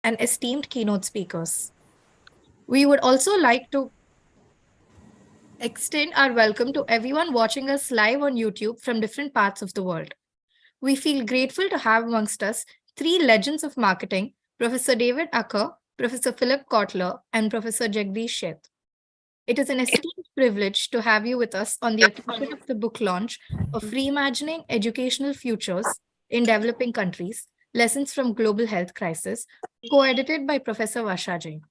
and esteemed keynote speakers. We would also like to extend our welcome to everyone watching us live on YouTube from different parts of the world. We feel grateful to have amongst us three legends of marketing, Professor David Acker, Professor Philip Kotler, and Professor Jagdish Sheth. It is an esteemed privilege to have you with us on the occasion of the book launch of Reimagining Educational Futures in Developing Countries, Lessons from Global Health Crisis, co-edited by Professor Vasha Jain.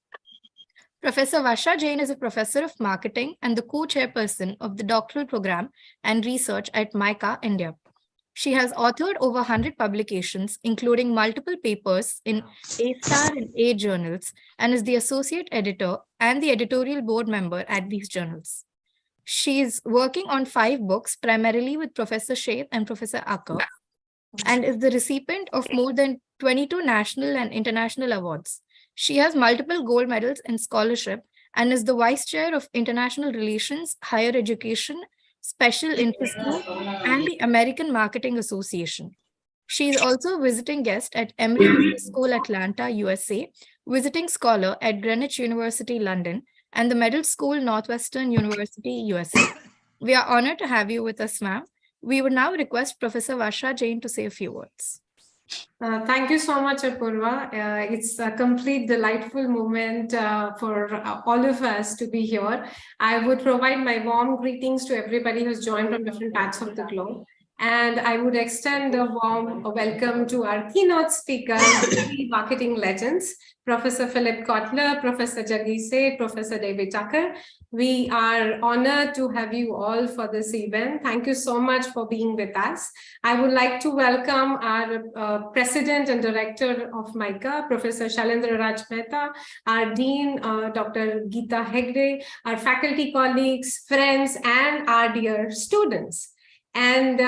Professor Vasha Jain is a professor of marketing and the co-chairperson of the doctoral program and research at MICA, India. She has authored over 100 publications, including multiple papers in A-Star and A journals, and is the associate editor and the editorial board member at these journals. She is working on 5 books, primarily with Professor Sheth and Professor Acker, and is the recipient of more than 22 national and international awards. She has multiple gold medals in scholarship and is the vice chair of International Relations, Higher Education, Special Interest Group, and the American Marketing Association. She is also a visiting guest at Emory Business School, Atlanta, USA, visiting scholar at Greenwich University, London, and the Medill School, Northwestern University, USA. We are honored to have you with us, ma'am. We would now request Professor Vasha Jain to say a few words. Thank you so much, Apurva. It's a complete delightful moment for all of us to be here. I would provide my warm greetings to everybody who's joined from different parts of the globe. And I would extend a warm welcome to our keynote speakers, three marketing legends, Professor Philip Kotler, Professor Jagdish Sheth, Professor David Acker. We are honored to have you all for this event. Thank you so much for being with us. I would like to welcome our President and Director of MICA, Professor Shailendra Raj Mehta, our Dean, Dr. Geeta Hegde, our faculty colleagues, friends, and our dear students. And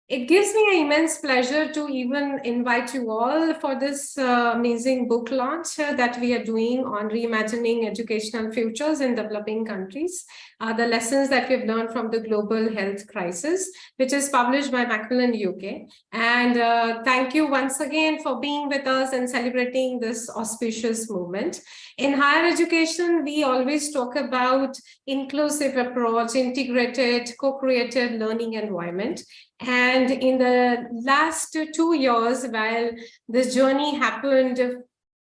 it gives me an immense pleasure to even invite you all for this amazing book launch that we are doing on reimagining educational futures in developing countries, the lessons that we've learned from the global health crisis, which is published by Macmillan UK. And thank you once again for being with us and celebrating this auspicious movement. In higher education, we always talk about inclusive approach, integrated, co-created learning environment. And in the last 2 years, while this journey happened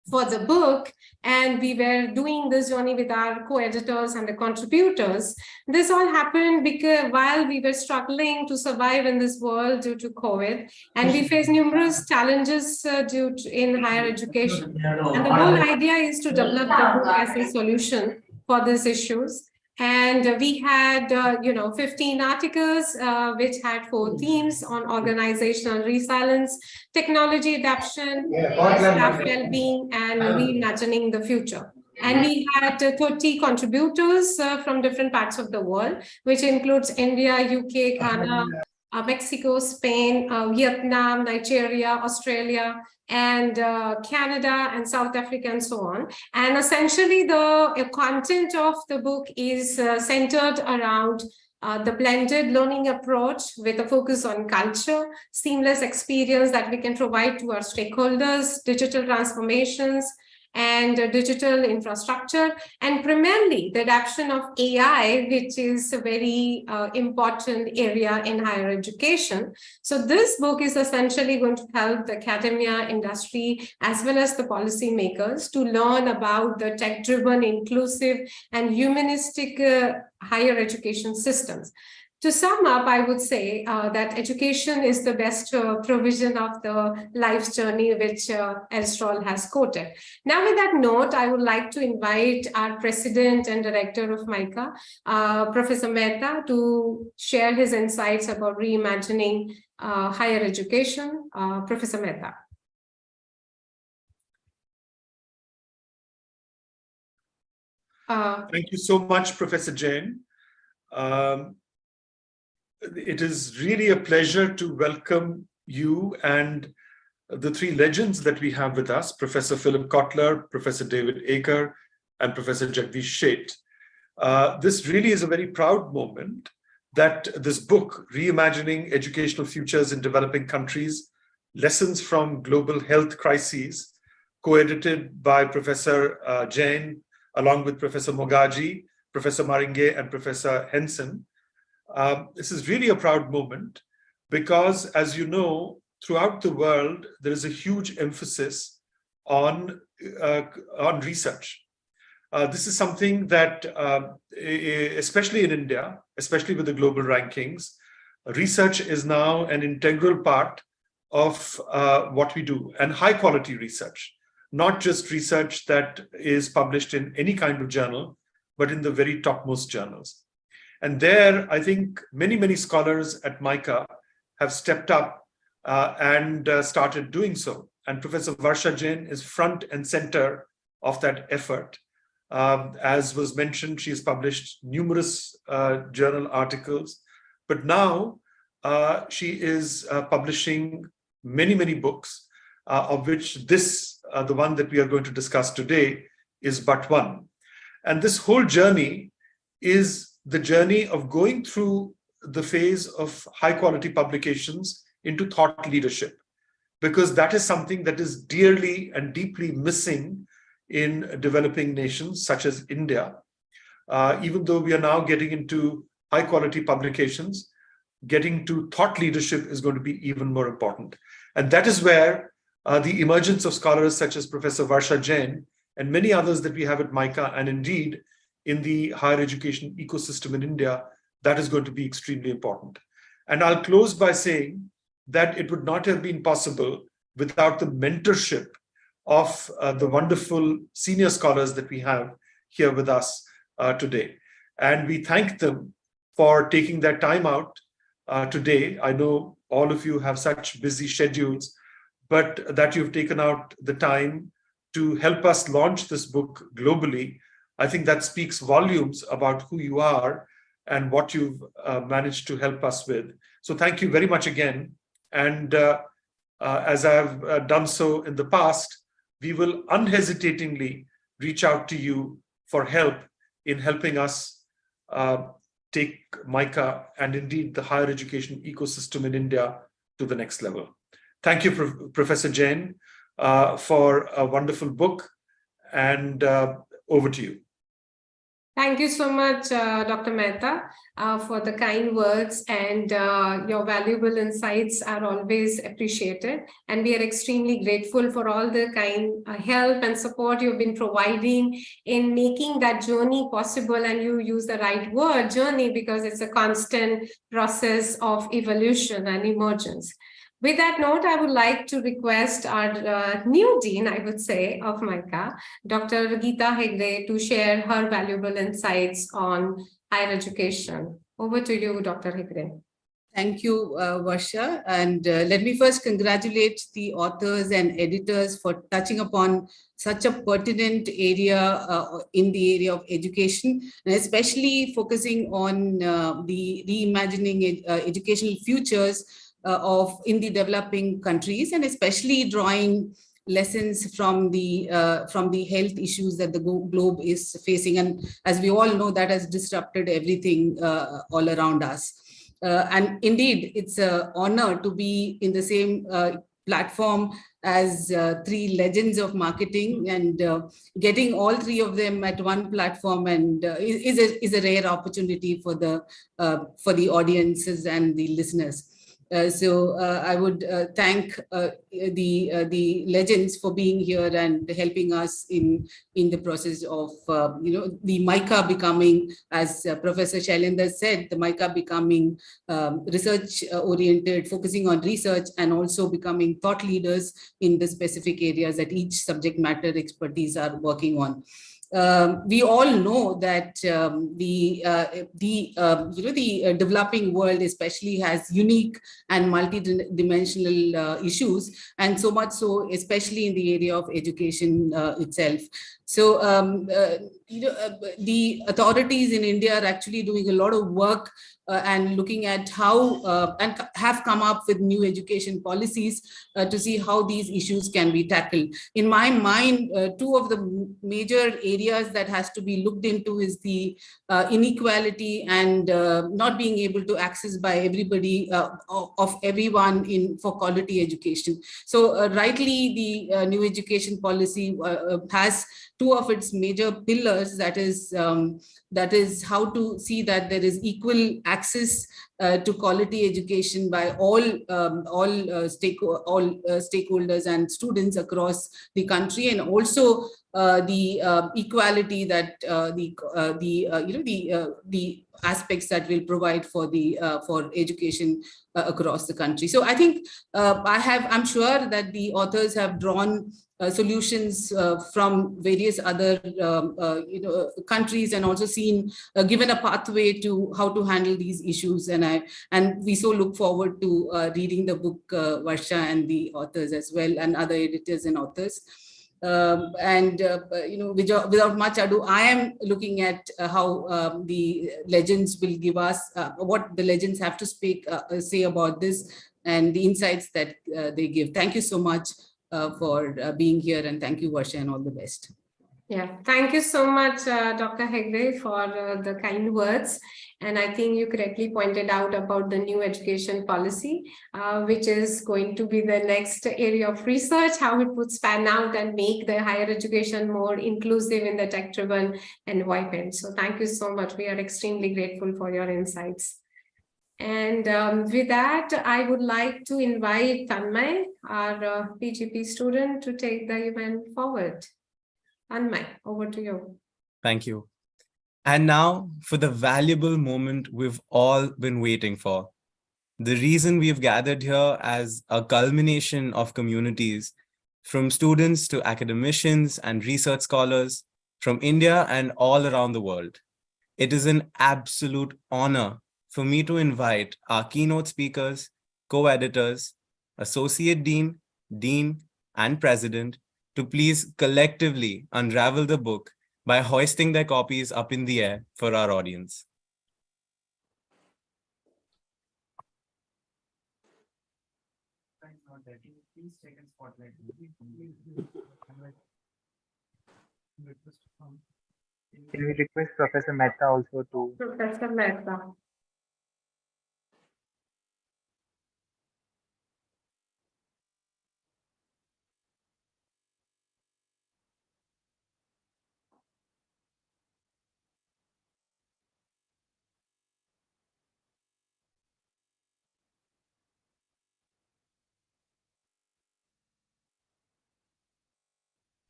for the book, and we were doing this journey with our co-editors and the contributors, this all happened because while we were struggling to survive in this world due to COVID, and we faced numerous challenges in higher education. And the whole idea is to develop the book as a solution for these issues. And we had, 15 articles, which had 4 themes on organizational resilience, technology adoption, staff well-being, and reimagining the future. And we had 30 contributors from different parts of the world, which includes India, UK, Ghana, Mexico, Spain, Vietnam, Nigeria, Australia, and Canada and South Africa and so on. And essentially the content of the book is centered around the blended learning approach with a focus on culture, seamless experience that we can provide to our stakeholders, digital transformations, and digital infrastructure, and primarily the adoption of AI, which is a very important area in higher education. So this book is essentially going to help the academia, industry, as well as the policymakers to learn about the tech-driven, inclusive, and humanistic higher education systems. To sum up, I would say that education is the best provision of the life's journey, which Aristotle has quoted. Now, with that note, I would like to invite our president and director of MICA, Professor Mehta, to share his insights about reimagining higher education. Professor Mehta. Thank you so much, Professor Jain. It is really a pleasure to welcome you and the 3 legends that we have with us, Professor Philip Kotler, Professor David Acker, and Professor Jagdish Sheth. This really is a very proud moment that this book, Reimagining Educational Futures in Developing Countries, Lessons from Global Health Crises, co-edited by Professor Jain, along with Professor Mogaji, Professor Maringe, and Professor Henson. This is really a proud moment because, as you know, throughout the world, there is a huge emphasis on research. This is something that, especially in India, especially with the global rankings, research is now an integral part of what we do, and high quality research, not just research that is published in any kind of journal, but in the very topmost journals. And there, I think many scholars at MICA have stepped up and started doing so. And Professor Varsha Jain is front and center of that effort. As was mentioned, she has published numerous journal articles, but now she is publishing many books, of which this, the one that we are going to discuss today, is but one. And this whole journey is the journey of going through the phase of high quality publications into thought leadership, because that is something that is dearly and deeply missing in developing nations such as India. Even though we are now getting into high quality publications, getting to thought leadership is going to be even more important. And that is where the emergence of scholars such as Professor Varsha Jain and many others that we have at MICA, and indeed in the higher education ecosystem in India, that is going to be extremely important. And I'll close by saying that it would not have been possible without the mentorship of the wonderful senior scholars that we have here with us today. And we thank them for taking their time out today. I know all of you have such busy schedules, but that you've taken out the time to help us launch this book globally, I think that speaks volumes about who you are and what you've managed to help us with. So thank you very much again. And as I've done so in the past, we will unhesitatingly reach out to you for help in helping us take MICA and indeed the higher education ecosystem in India to the next level. Thank you, Professor Jain, for a wonderful book, and over to you. Thank you so much, Dr. Mehta, for the kind words, and your valuable insights are always appreciated. And we are extremely grateful for all the kind help and support you've been providing in making that journey possible. And you use the right word, journey, because it's a constant process of evolution and emergence. With that note, I would like to request our new dean, I would say, of MICA, Dr. Geeta Hegde, to share her valuable insights on higher education. Over to you, Dr. Hegde. Thank you, Varsha. And let me first congratulate the authors and editors for touching upon such a pertinent area in the area of education, and especially focusing on the reimagining educational futures in the developing countries, and especially drawing lessons from the health issues that the globe is facing. And as we all know, that has disrupted everything all around us. And indeed, it's an honor to be in the same platform as three legends of marketing, and getting all three of them at one platform and is a rare opportunity for the audiences and the listeners. So I would thank the legends for being here and helping us in the process of the MICA becoming, as Professor Shailendra said, the MICA becoming research oriented, focusing on research, and also becoming thought leaders in the specific areas that each subject matter expertise are working on. We all know that the developing world especially has unique and multi-dimensional issues, and so much so, especially in the area of education itself. So, the authorities in India are actually doing a lot of work and looking at how and have come up with new education policies to see how these issues can be tackled. In my mind, two of the major areas areas that has to be looked into is the inequality and not being able to access by everybody of everyone for quality education. So rightly, the new education policy has two of its major pillars, that is how to see that there is equal access to quality education by all stakeholders and students across the country, and also the equality that the aspects that will provide for education across the country. So I think I'm sure that the authors have drawn solutions from various other countries, and also given a pathway to how to handle these issues, and we so look forward to reading the book, Varsha, and the authors as well, and other editors and authors. Without much ado, I am looking at how the legends will give us what the legends have to say about this, and the insights that they give. Thank you so much for being here, and thank you, Varsha, and all the best. Yeah, thank you so much, Dr. Hegde, for the kind words. And I think you correctly pointed out about the new education policy, which is going to be the next area of research, how it would span out and make the higher education more inclusive in the tech-driven environment. So thank you so much. We are extremely grateful for your insights. And with that, I would like to invite Tanmay, our PGP student, to take the event forward. Tanmay, over to you. Thank you. And now for the valuable moment we've all been waiting for. The reason we've gathered here as a culmination of communities, from students to academicians and research scholars from India and all around the world. It is an absolute honor for me to invite our keynote speakers, co-editors, Associate Dean, Dean, and President to please collectively unravel the book by hoisting their copies up in the air for our audience. Can we request Professor Mehta also to... Professor Mehta.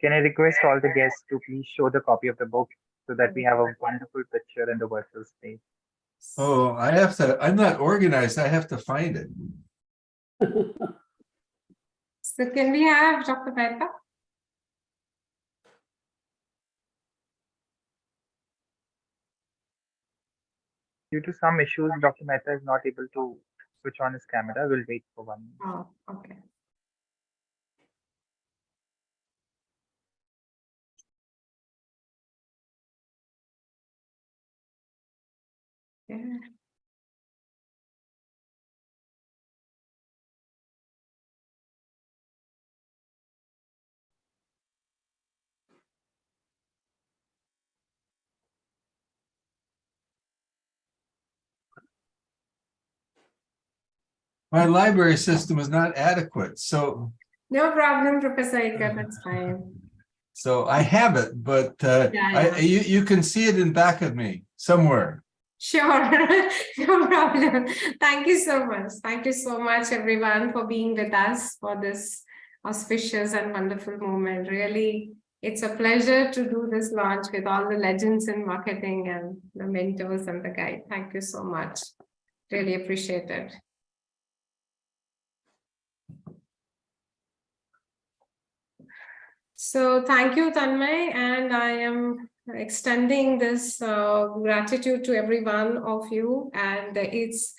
Can I request all the guests to please show the copy of the book so that we have a wonderful picture in the virtual space? Oh, I'm not organized. I have to find it. So can we have Dr. Mehta? Due to some issues, Dr. Mehta is not able to switch on his camera. We'll wait for 1 minute. Oh, okay. Yeah. My library system is not adequate, so No problem, Professor Iyer, that's fine. so I have it, but you can see it in back of me somewhere. Sure, no problem. Thank you so much. Thank you so much, everyone, for being with us for this auspicious and wonderful moment. Really, it's a pleasure to do this launch with all the legends in marketing and the mentors and the guide. Thank you so much. Really appreciate it. So thank you, Tanmay, and I am extending this gratitude to every one of you, and it's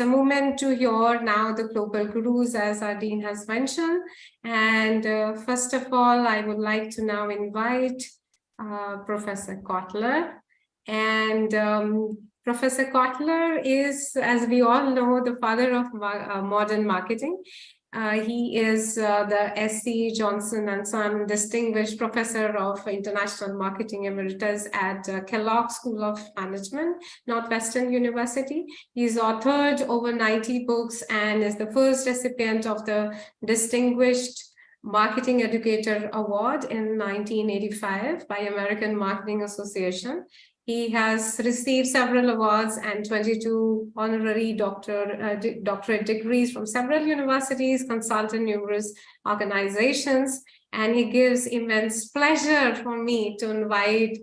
a moment to hear now the global gurus, as our dean has mentioned. And first of all, I would like to now invite Professor Kotler. And Professor Kotler is, as we all know, the father of modern marketing. He is the S.C. Johnson and Son Distinguished Professor of International Marketing Emeritus at Kellogg School of Management, Northwestern University. He's authored over 90 books and is the first recipient of the Distinguished Marketing Educator Award in 1985 by American Marketing Association. He has received several awards and 22 honorary doctorate degrees from several universities, consulted numerous organizations, and he gives immense pleasure for me to invite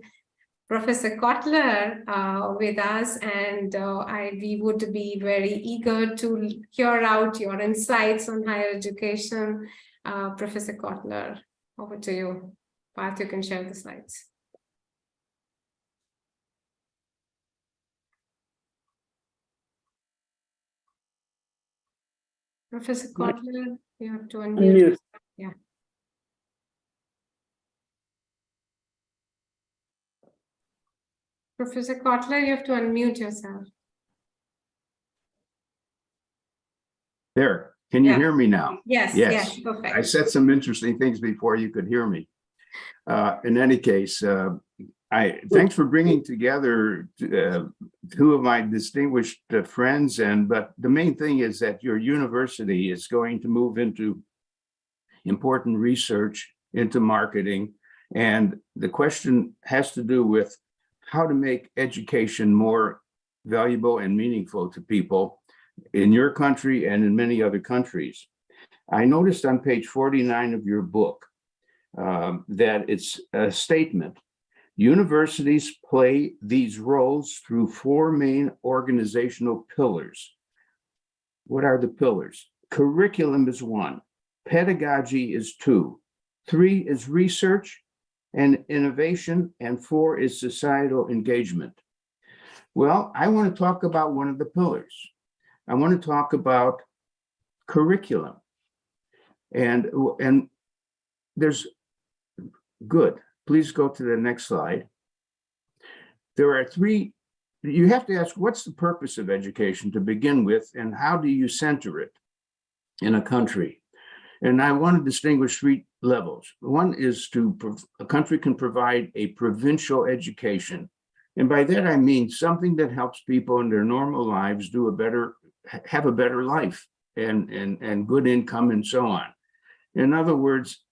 Professor Kotler with us, and we would be very eager to hear out your insights on higher education. Professor Kotler, over to you. Parth, you can share the slides. Professor Kotler, you have to unmute. Yeah. Professor Kotler, you have to unmute yourself. There, can you Yeah. hear me now? Yes, Yes. yes, perfect. I said some interesting things before you could hear me. In any case, thanks for bringing together two of my distinguished friends. But the main thing is that your university is going to move into important research into marketing. And the question has to do with how to make education more valuable and meaningful to people in your country and in many other countries. I noticed on page 49 of your book that it's a statement. Universities play these roles through four main organizational pillars. What are the pillars? Curriculum is one, pedagogy is two, three is research and innovation, and four is societal engagement. Well, I want to talk about one of the pillars. I want to talk about curriculum. And there's good. Please go to the next slide. There are three, you have to ask, what's the purpose of education to begin with, and how do you center it in a country? And I want to distinguish three levels. One is a country can provide a provincial education. And by that, I mean something that helps people in their normal lives have a better life and good income and so on. In other words,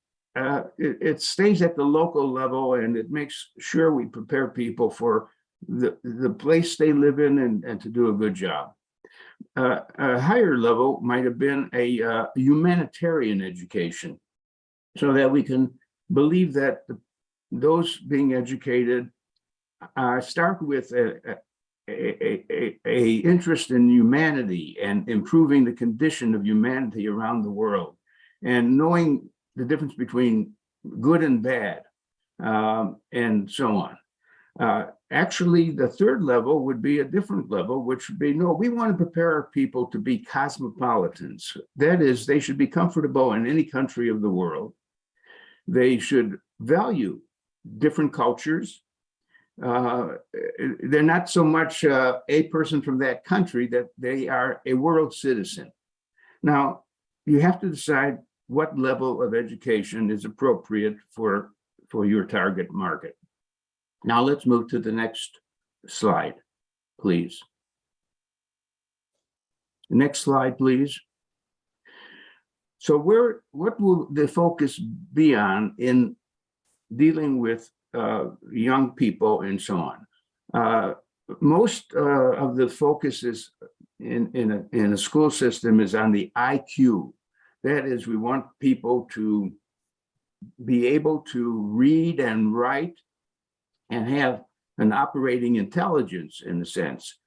it stays at the local level, and it makes sure we prepare people for the place they live in and to do a good job. A higher level might have been a humanitarian education, so that we can believe that those being educated start with a interest in humanity and improving the condition of humanity around the world, and knowing the difference between good and bad, and so on. Actually, the third level would be a different level, which would be, no, we want to prepare our people to be cosmopolitans. That is, they should be comfortable in any country of the world. They should value different cultures. They're not so much a person from that country, that they are a world citizen. Now, you have to decide what level of education is appropriate for your target market. Now let's move to the next slide, please. Next slide, please. So what will the focus be on in dealing with young people and so on? Most of the focus is in a school system is on the IQ. That is, we want people to be able to read and write and have an operating intelligence, in a sense.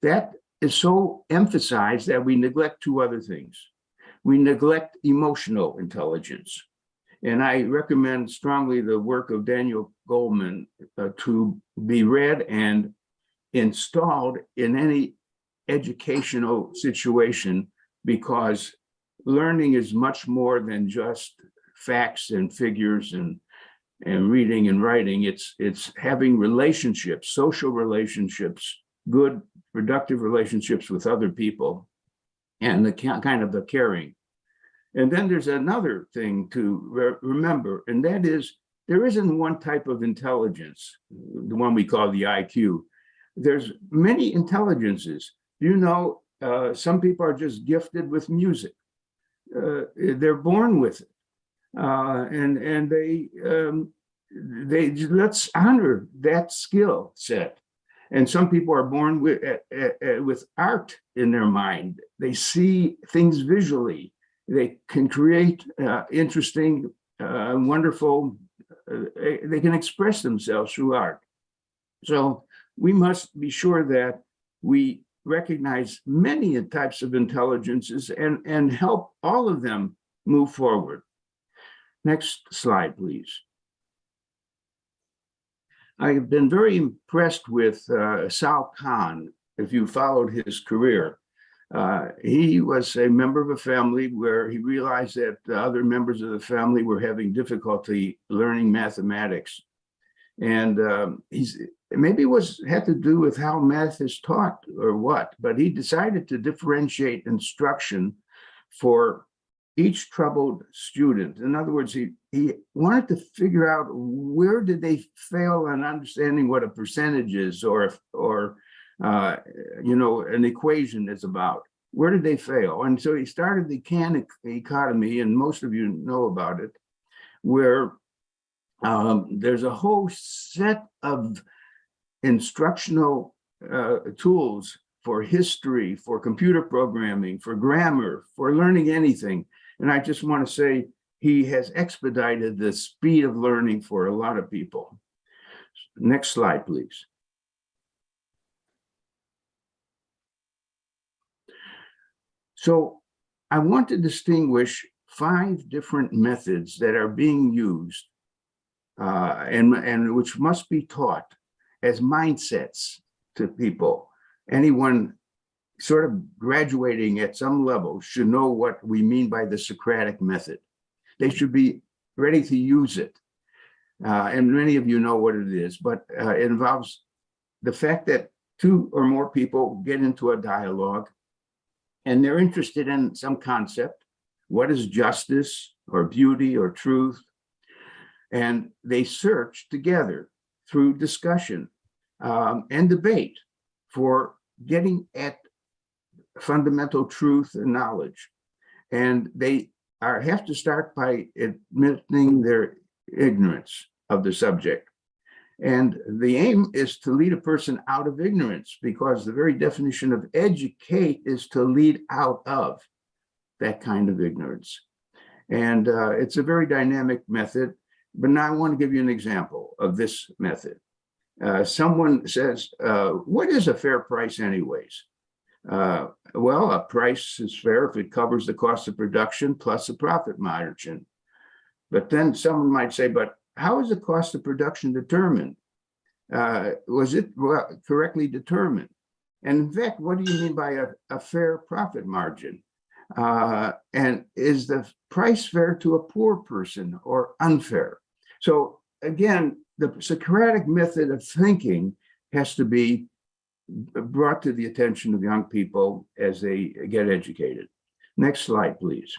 That is so emphasized that we neglect two other things. We neglect emotional intelligence. And I recommend strongly the work of Daniel Goleman to be read and installed in any educational situation, because learning is much more than just facts and figures and reading and writing. It's having relationships, social relationships, good, productive relationships with other people, and the kind of the caring. And then there's another thing to remember, and that is there isn't one type of intelligence, the one we call the IQ. There's many intelligences. You know, some people are just gifted with music. They're born with it. And they let's honor that skill set. And some people are born with art in their mind. They see things visually. They can create interesting, wonderful, they can express themselves through art. So we must be sure that we recognize many types of intelligences and help all of them move forward. Next slide, please. I've been very impressed with Sal Khan, if you followed his career. He was a member of a family where he realized that other members of the family were having difficulty learning mathematics. And maybe it had to do with how math is taught or what, but he decided to differentiate instruction for each troubled student. In other words, he wanted to figure out where did they fail on understanding what a percentage is or you know, an equation is about. Where did they fail? And so he started the Khan economy, and most of you know about it, where there's a whole set of instructional tools for history, for computer programming, for grammar, for learning anything. And I just want to say he has expedited the speed of learning for a lot of people. Next slide, please. So I want to distinguish 5 different methods that are being used and which must be taught as mindsets to people. Anyone sort of graduating at some level should know what we mean by the Socratic method. They should be ready to use it. And many of you know what it is, but it involves the fact that 2 or more people get into a dialogue and they're interested in some concept. What is justice or beauty or truth? And they search together through discussion and debate for getting at fundamental truth and knowledge. And they have to start by admitting their ignorance of the subject. And the aim is to lead a person out of ignorance, because the very definition of educate is to lead out of that kind of ignorance. And it's a very dynamic method. But now I want to give you an example of this method. Someone says, what is a fair price anyways? Well, a price is fair if it covers the cost of production plus a profit margin. But then someone might say, but how is the cost of production determined? Was it correctly determined? And in fact, what do you mean by a fair profit margin? And is the price fair to a poor person or unfair? So again, the Socratic method of thinking has to be brought to the attention of young people as they get educated. Next slide, please.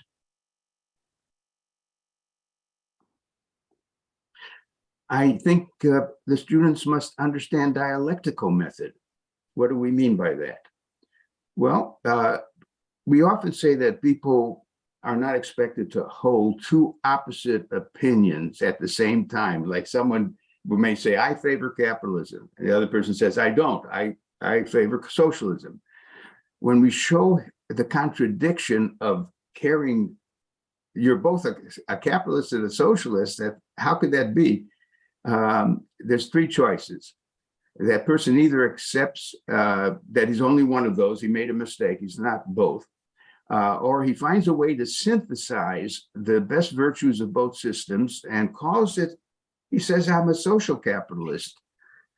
I think the students must understand dialectical method. What do we mean by that? Well, we often say that people are not expected to hold 2 opposite opinions at the same time. Like someone may say, I favor capitalism. And the other person says, I don't. I favor socialism. When we show the contradiction of caring, you're both a capitalist and a socialist, how could that be? There's 3 choices. That person either accepts that he's only one of those, he made a mistake, he's not both, or he finds a way to synthesize the best virtues of both systems and calls it, he says, I'm a social capitalist,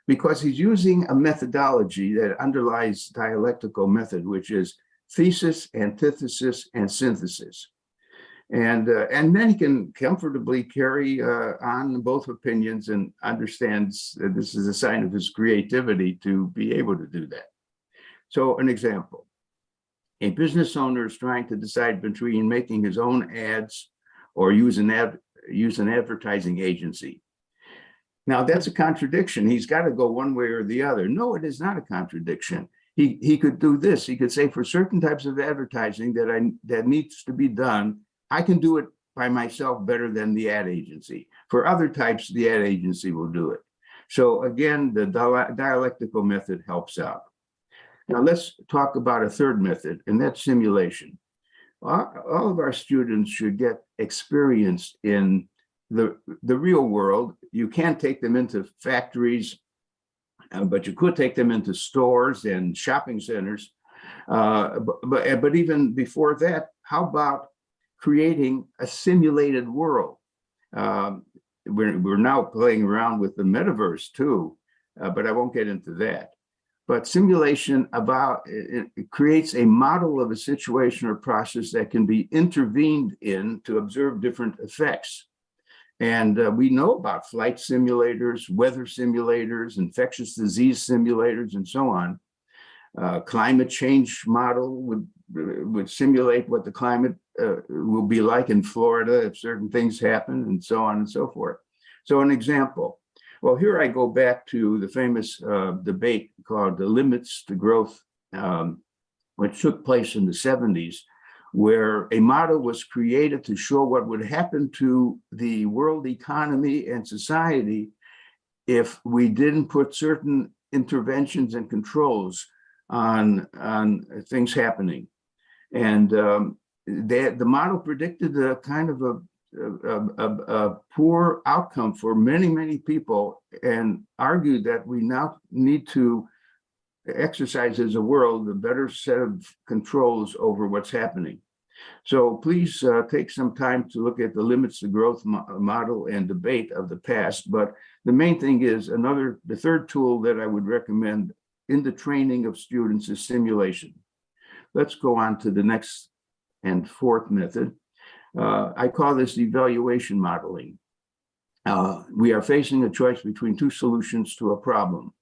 because he's using a methodology that underlies dialectical method, which is thesis, antithesis, and synthesis. And then he can comfortably carry on both opinions and understands that this is a sign of his creativity to be able to do that. So an example, A business owner is trying to decide between making his own ads or use an advertising agency. Now that's a contradiction. He's got to go one way or the other. No, it is not a contradiction. He could do this. He could say, for certain types of advertising that needs to be done, I can do it by myself better than the ad agency. For other types, the ad agency will do it. So again, the dialectical method helps out. Now let's talk about a third method, and that's simulation. All of our students should get experience in the real world. You can't take them into factories, but you could take them into stores and shopping centers. But even before that, how about creating a simulated world? We're now playing around with the metaverse too, but I won't get into that. But simulation it creates a model of a situation or process that can be intervened in to observe different effects. And we know about flight simulators, weather simulators, infectious disease simulators, and so on. Climate change model would simulate what the climate will be like in Florida if certain things happen, and so on and so forth. So an example. Well, here I go back to the famous debate called the limits to growth, which took place in the 70s, where a model was created to show what would happen to the world economy and society if we didn't put certain interventions and controls on things happening. And the model predicted a kind of a poor outcome for many, many people, and argued that we now need to exercise as a world a better set of controls over what's happening. So please take some time to look at the limits to growth model and debate of the past. But the main thing is the third tool that I would recommend in the training of students is simulation. Let's go on to the next and fourth method. I call this evaluation modeling. We are facing a choice between two solutions to a problem,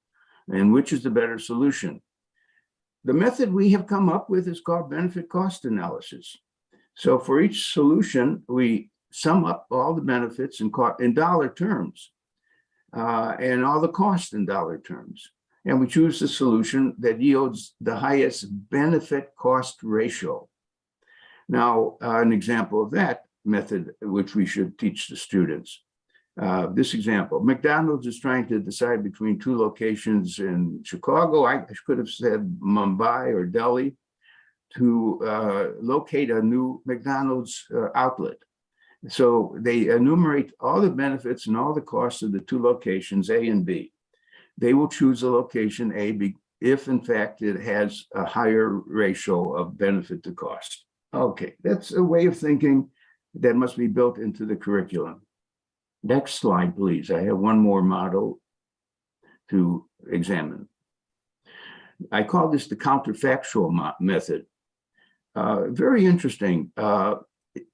and which is the better solution? The method we have come up with is called benefit cost analysis. So for each solution, we sum up all the benefits in dollar terms and all the costs in dollar terms. And we choose the solution that yields the highest benefit cost ratio. Now, an example of that method, which we should teach the students. This example, McDonald's is trying to decide between two locations in Chicago. I could have said Mumbai or Delhi, to locate a new McDonald's outlet. So they enumerate all the benefits and all the costs of the two locations, A and B. They will choose a location A if in fact it has a higher ratio of benefit to cost. Okay, that's a way of thinking that must be built into the curriculum. Next slide, please. I have one more model to examine. I call this the counterfactual method. Very interesting.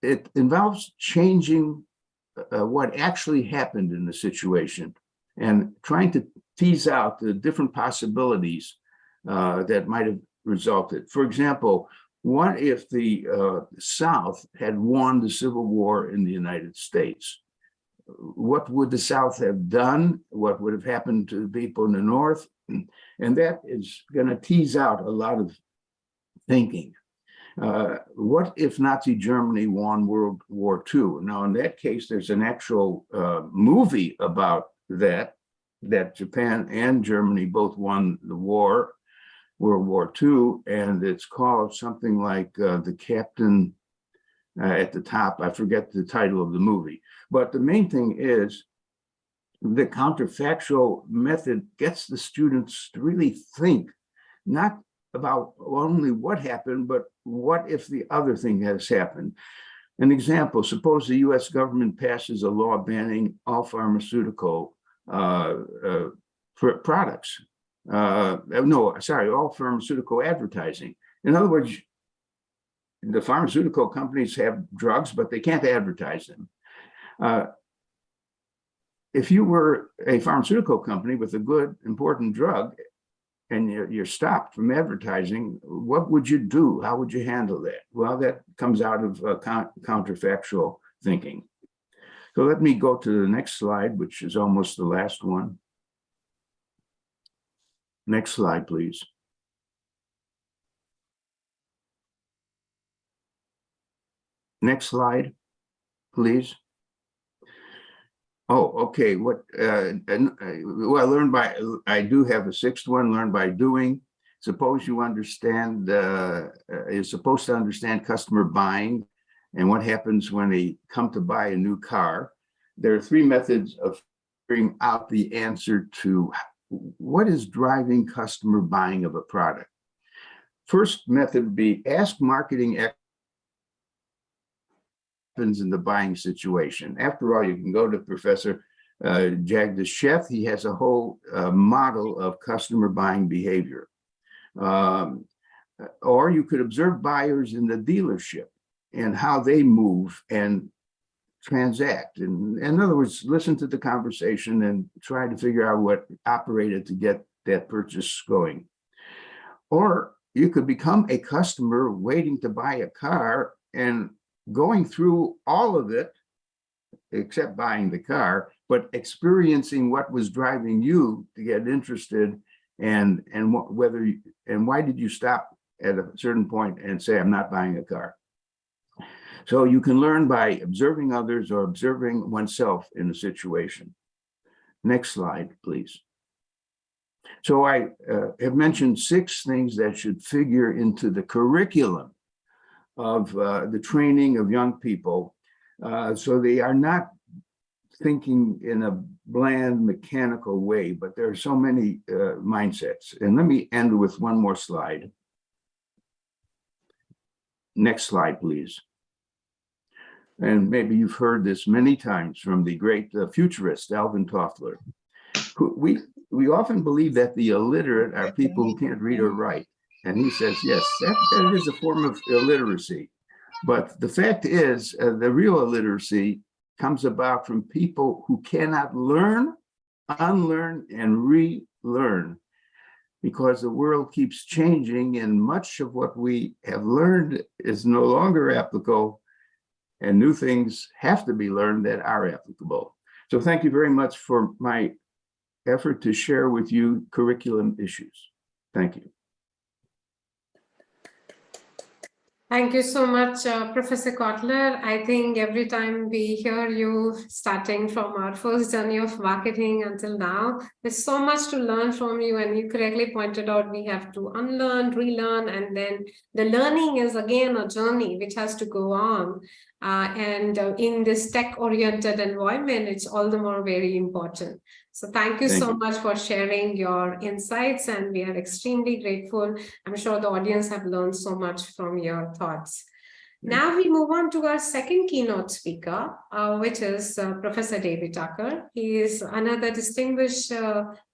It involves changing what actually happened in the situation and trying to tease out the different possibilities that might have resulted. For example, what if the South had won the Civil War in the United States? What would the South have done? What would have happened to the people in the North? And that is going to tease out a lot of thinking. What if Nazi Germany won World War II? Now, in that case, there's an actual movie about that Japan and Germany both won the war, World War II, and it's called something like The Captain at the top. I forget the title of the movie. But the main thing is the counterfactual method gets the students to really think, not about only what happened, but what if the other thing has happened. An example, suppose the US government passes a law banning all pharmaceutical products. All pharmaceutical advertising. In other words, the pharmaceutical companies have drugs, but they can't advertise them. If you were a pharmaceutical company with a good, important drug, and you're stopped from advertising, what would you do? How would you handle that? Well, that comes out of counterfactual thinking. So let me go to the next slide, which is almost the last one. Next slide, please. Next slide, please. Oh, okay. Well, I do have a sixth one, learn by doing. Suppose you understand, you're supposed to understand customer buying and what happens when they come to buy a new car. There are three methods of figuring out the answer to what is driving customer buying of a product. First method would be ask marketing experts in the buying situation. After all, you can go to Professor Jagdish Sheth. He has a whole model of customer buying behavior. Or you could observe buyers in the dealership and how they move and transact. And in other words, listen to the conversation and try to figure out what operated to get that purchase going. Or you could become a customer waiting to buy a car and going through all of it, except buying the car, but experiencing what was driving you to get interested, and why did you stop at a certain point and say, I'm not buying a car? So you can learn by observing others or observing oneself in a situation. Next slide, please. So I have mentioned 6 things that should figure into the curriculum of the training of young people, so they are not thinking in a bland mechanical way, but there are so many mindsets. And let me end with one more slide. Next slide, please. And maybe you've heard this many times from the great futurist Alvin Toffler. We often believe that the illiterate are people who can't read or write. And he says, yes, that is a form of illiteracy. But the fact is, the real illiteracy comes about from people who cannot learn, unlearn, and relearn, because the world keeps changing and much of what we have learned is no longer applicable, and new things have to be learned that are applicable. So thank you very much for my effort to share with you curriculum issues. Thank you. Thank you so much, Professor Kotler. I think every time we hear you starting from our first journey of marketing until now, there's so much to learn from you. And you correctly pointed out we have to unlearn, relearn, and then the learning is again a journey which has to go on. In this tech-oriented environment, it's all the more very important. So thank you so much for sharing your insights, and we are extremely grateful. I'm sure the audience have learned so much from your thoughts. Now we move on to our second keynote speaker, which is Professor David Tucker. He is another distinguished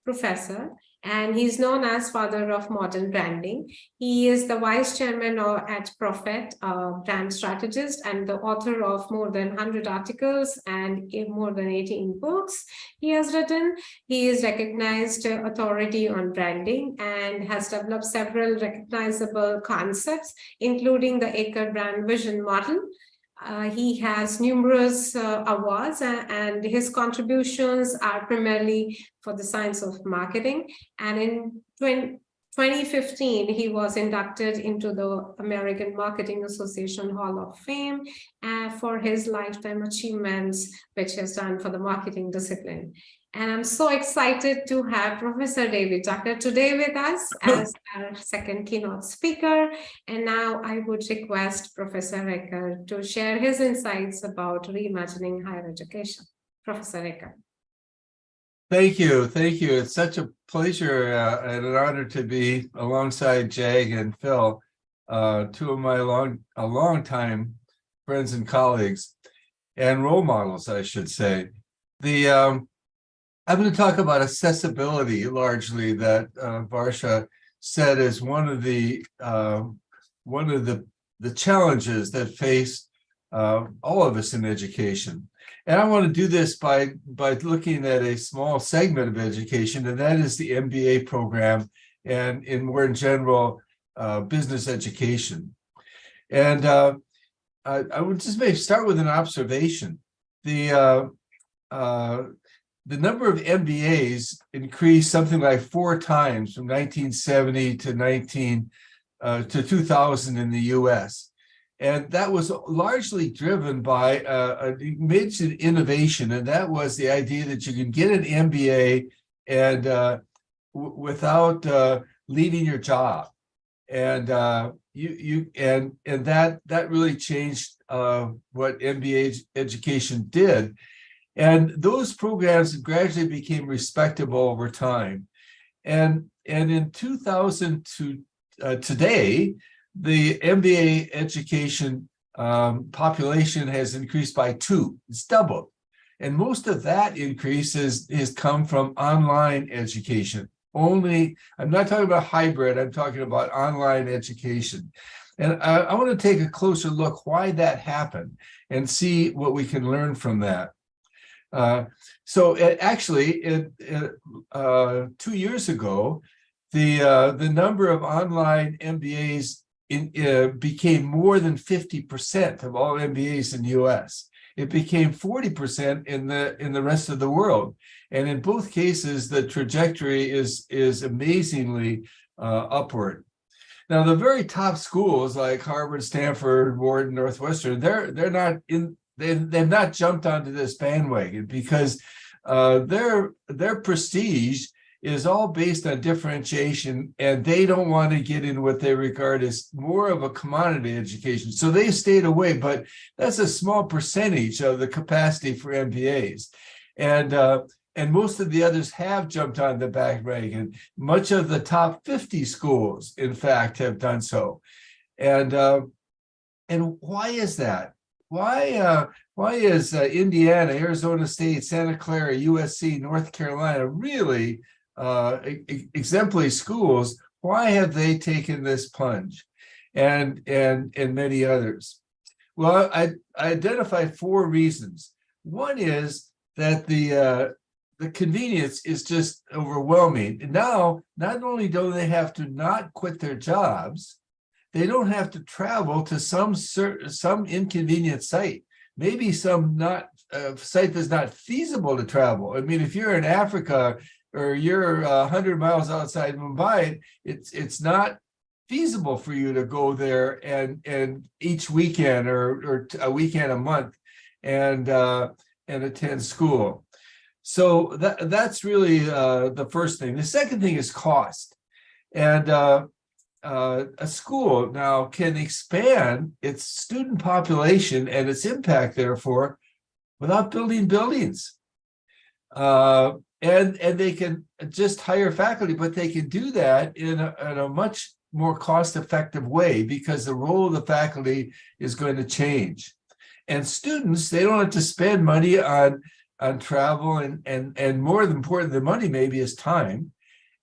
professor, and he's known as father of modern branding. He is the vice chairman at Prophet, brand strategist, and the author of more than 100 articles and more than 18 books he has written. He is recognized authority on branding and has developed several recognizable concepts, including the Acre brand vision model. He has numerous awards, and his contributions are primarily for the science of marketing. And in 2015, he was inducted into the American Marketing Association Hall of Fame for his lifetime achievements, which he has done for the marketing discipline. And I'm so excited to have Professor David Tucker today with us as our second keynote speaker. And now I would request Professor Ecker to share his insights about reimagining higher education. Professor Ecker. Thank you. Thank you. It's such a pleasure and an honor to be alongside Jag and Phil, two of my long-time friends and colleagues and role models, I should say. I'm going to talk about accessibility largely, that Varsha said is one of the challenges that face all of us in education. And I want to do this by looking at a small segment of education, and that is the MBA program and in more general business education. And I would just maybe start with an observation. The number of MBAs increased something like 4 times from 1970 to 2000 in the U.S. And that was largely driven by a major innovation, and that was the idea that you can get an MBA and without leaving your job, and that really changed what MBA education did, and those programs gradually became respectable over time, and in 2000 to today, the MBA education population has increased by 2. It's doubled. And most of that increase has come from online education. I'm not talking about hybrid, I'm talking about online education. And I want to take a closer look why that happened and see what we can learn from that. Actually, 2 years ago, the number of online MBAs became more than 50% of all MBAs in the U.S. It became 40% in the rest of the world, and in both cases, the trajectory is amazingly upward. Now, the very top schools like Harvard, Stanford, Wharton, Northwestern, they've not jumped onto this bandwagon because their prestige is all based on differentiation, and they don't want to get in what they regard as more of a commodity education. So they stayed away, but that's a small percentage of the capacity for MBAs. And most of the others have jumped on the bandwagon. Much of the top 50 schools, in fact, have done so. And why is that? Why is Indiana, Arizona State, Santa Clara, USC, North Carolina really exemplary schools? Why have they taken this plunge, and many others? Well, I identified 4 reasons. One is that the convenience is just overwhelming. And now, not only do they have to not quit their jobs, they don't have to travel to some inconvenient site, maybe some site that's not feasible to travel. I mean, if you're in Africa or you're 100 miles outside Mumbai, it's not feasible for you to go there and each weekend or a weekend a month and attend school. So that's really the first thing. The second thing is cost. And a school now can expand its student population and its impact, therefore, without building buildings. And they can just hire faculty, but they can do that in a much more cost-effective way because the role of the faculty is going to change. And students, they don't have to spend money on travel, and more important than money maybe is time.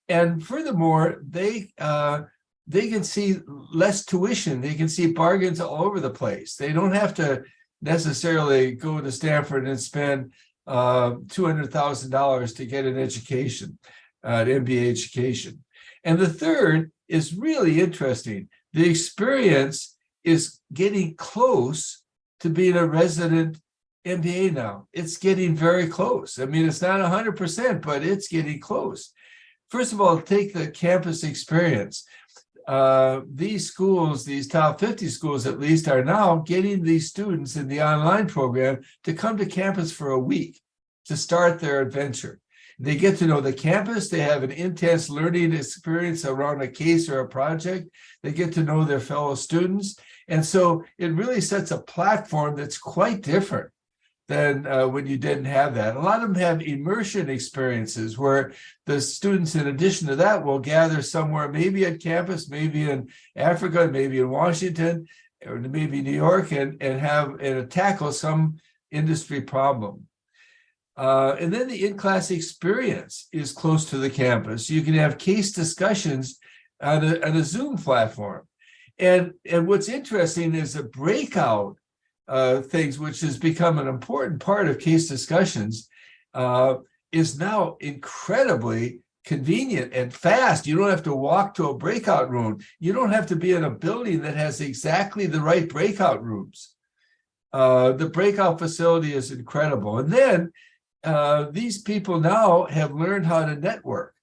And furthermore, they can see less tuition. They can see bargains all over the place. They don't have to necessarily go to Stanford and spend $200,000 to get an education, an MBA education. And the third is really interesting. The experience is getting close to being a resident MBA now. It's getting very close. I mean, it's not 100%, but it's getting close. First of all, take the campus experience. These schools, these top 50 schools at least, are now getting these students in the online program to come to campus for a week to start their adventure. They get to know the campus. They have an intense learning experience around a case or a project. They get to know their fellow students. And so it really sets a platform that's quite different than when you didn't have that. A lot of them have immersion experiences where the students, in addition to that, will gather somewhere, maybe at campus, maybe in Africa, maybe in Washington, or maybe New York, and tackle some industry problem. And then the in-class experience is close to the campus. You can have case discussions on a Zoom platform. And what's interesting is the breakout things, which has become an important part of case discussions, is now incredibly convenient and fast. You don't have to walk to a breakout room. You don't have to be in a building that has exactly the right breakout rooms. The breakout facility is incredible. And then these people now have learned how to network.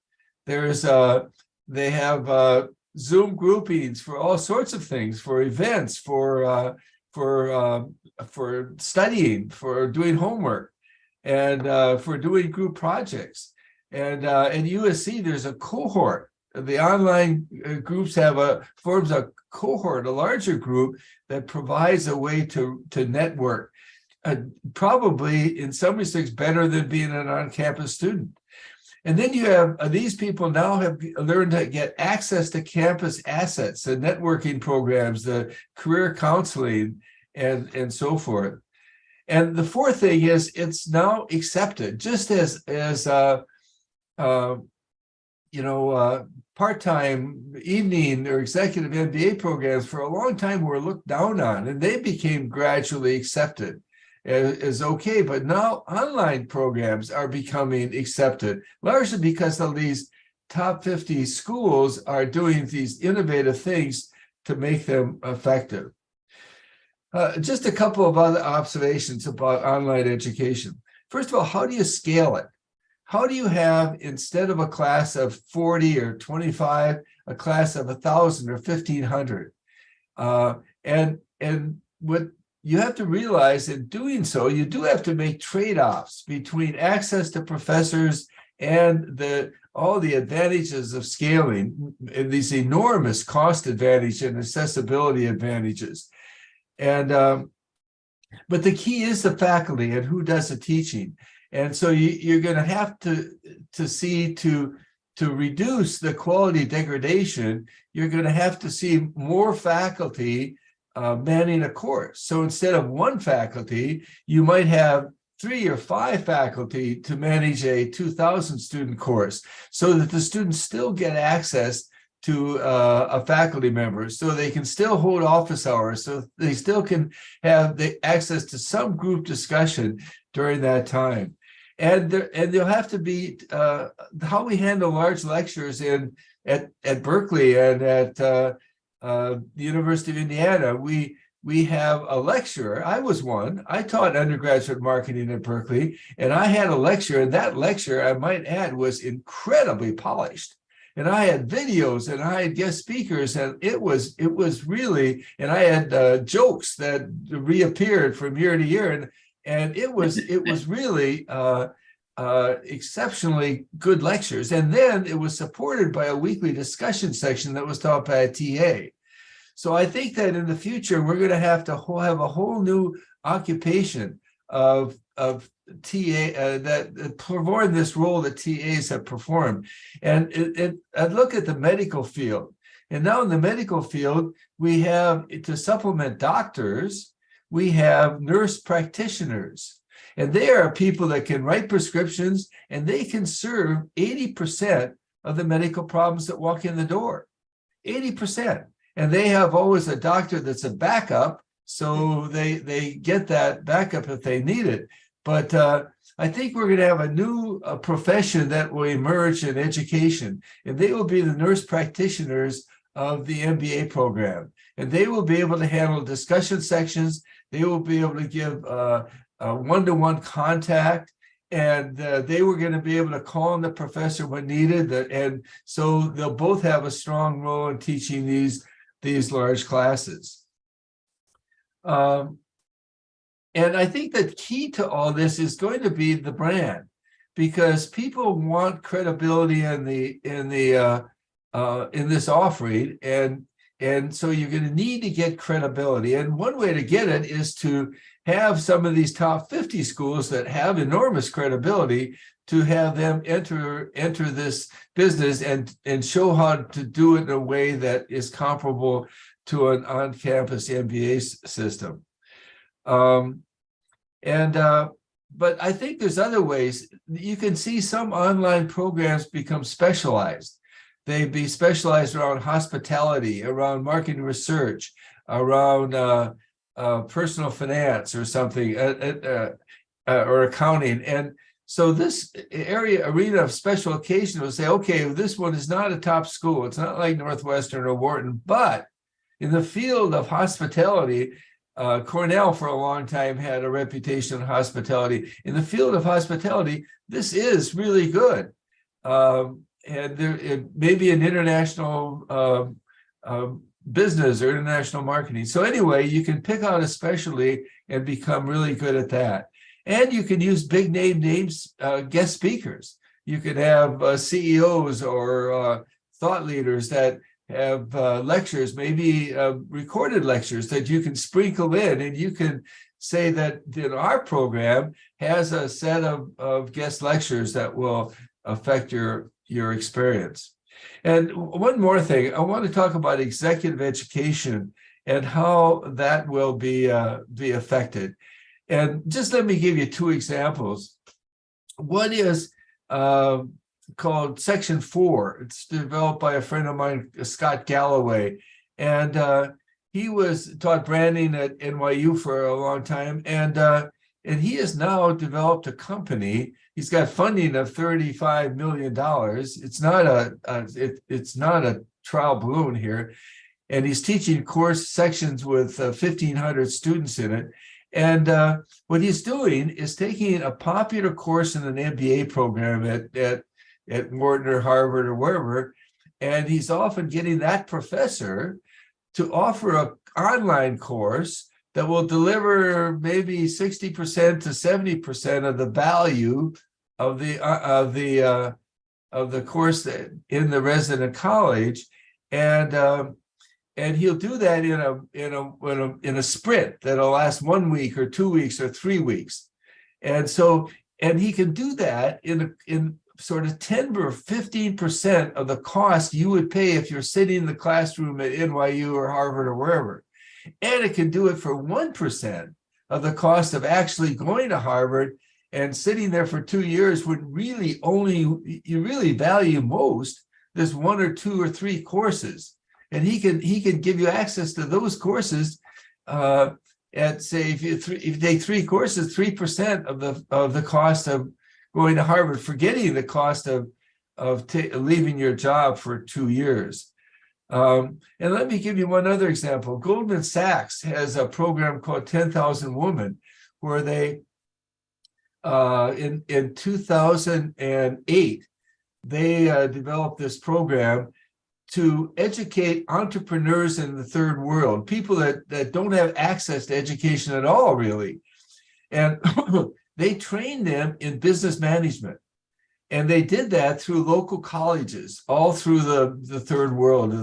They have Zoom groupings for all sorts of things, for events, for studying, for doing homework, and for doing group projects. And in USC, there's a cohort. The online groups forms a cohort, a larger group that provides a way to network. Probably in some respects better than being an on-campus student. And then you have these people now have learned to get access to campus assets, the networking programs, the career counseling, and so forth. And the fourth thing is it's now accepted, just as part-time evening or executive MBA programs for a long time were looked down on, and they became gradually accepted as okay. But now online programs are becoming accepted, largely because of these top 50 schools are doing these innovative things to make them effective. Just a couple of other observations about online education. First of all, how do you scale it? How do you have, instead of a class of 40 or 25, a class of 1,000 or 1,500? And what you have to realize in doing so, you do have to make trade-offs between access to professors and all the advantages of scaling, and these enormous cost advantage and accessibility advantages. And but the key is the faculty and who does the teaching. And so you're going to have to see to reduce the quality degradation, you're going to have to see more faculty manning a course. So instead of one faculty, you might have 3 or 5 faculty to manage a 2,000 student course, so that the students still get access to a faculty member, so they can still hold office hours, so they still can have the access to some group discussion during that time. And there'll have to be how we handle large lectures at Berkeley and at the University of Indiana. We have a lecturer. I was one. I taught undergraduate marketing at Berkeley, and I had a lecture, and that lecture, I might add, was incredibly polished. And I had videos, and I had guest speakers, and it was really, and I had jokes that reappeared from year to year, and it was really exceptionally good lectures. And then it was supported by a weekly discussion section that was taught by a TA. So I think that in the future, we're going to have a whole new occupation of TA that perform this role that TAs have performed. And I look at the medical field. And now in the medical field, we have, to supplement doctors, we have nurse practitioners. And they are people that can write prescriptions, and they can serve 80% of the medical problems that walk in the door. 80%. And they have always a doctor that's a backup, so they get that backup if they need it. But I think we're going to have a new profession that will emerge in education, and they will be the nurse practitioners of the MBA program. And they will be able to handle discussion sections. They will be able to give one-to-one contact, and they were going to be able to call on the professor when needed. And so they'll both have a strong role in teaching these large classes. And I think the key to all this is going to be the brand, because people want credibility in this offering, and so you're going to need to get credibility. And one way to get it is to have some of these top 50 schools that have enormous credibility, to have them enter this business and show how to do it in a way that is comparable to an on-campus MBA system. But I think there's other ways. You can see some online programs become specialized. They be specialized around hospitality, around marketing research, around personal finance or something, or accounting. And So this arena of special occasion will say, okay, this one is not a top school. It's not like Northwestern or Wharton, but in the field of hospitality, Cornell for a long time had a reputation in hospitality. In the field of hospitality, this is really good. And it may be an international business or international marketing. So anyway, you can pick out a specialty and become really good at that. And you can use big names, guest speakers. You could have CEOs or thought leaders that have lectures, maybe recorded lectures that you can sprinkle in, and you can say that our program has a set of guest lectures that will affect your experience. And one more thing, I want to talk about executive education and how that will be affected. And just let me give you two examples. One is called Section 4. It's developed by a friend of mine, Scott Galloway. And he was taught branding at NYU for a long time. And he has now developed a company. He's got funding of $35 million. It's not a trial balloon here. And he's teaching course sections with 1,500 students in it. And what he's doing is taking a popular course in an MBA program at Wharton or Harvard or wherever, and he's often getting that professor to offer an online course that will deliver maybe 60% to 70% of the value of the course in the resident college, and he'll do that in a sprint that'll last 1 week or 2 weeks or 3 weeks, and he can do that in sort of 10 or 15% of the cost you would pay if you're sitting in the classroom at NYU or Harvard or wherever, and it can do it for 1% of the cost of actually going to Harvard and sitting there for 2 years would really you really value most this 1 or 2 or 3 courses. And he can give you access to those courses at, say, if you take 3 courses, 3% of the cost of going to Harvard, forgetting the cost of leaving your job for 2 years. And let me give you one other example. Goldman Sachs has a program called 10,000 Women, where they in 2008 they developed this program to educate entrepreneurs in the third world, people that don't have access to education at all, really. And they trained them in business management. And they did that through local colleges, all through the third world,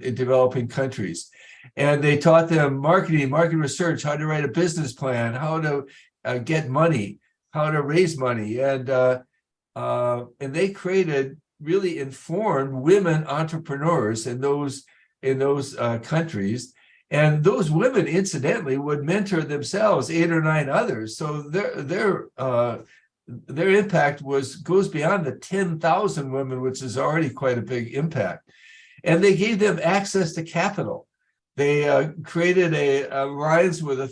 in developing countries. And they taught them marketing, market research, how to write a business plan, how to get money, how to raise money. And they created really informed women entrepreneurs in those countries, and those women incidentally would mentor themselves 8 or 9 others. So their impact goes beyond the 10,000 women, which is already quite a big impact. And they gave them access to capital. They created a alliance with an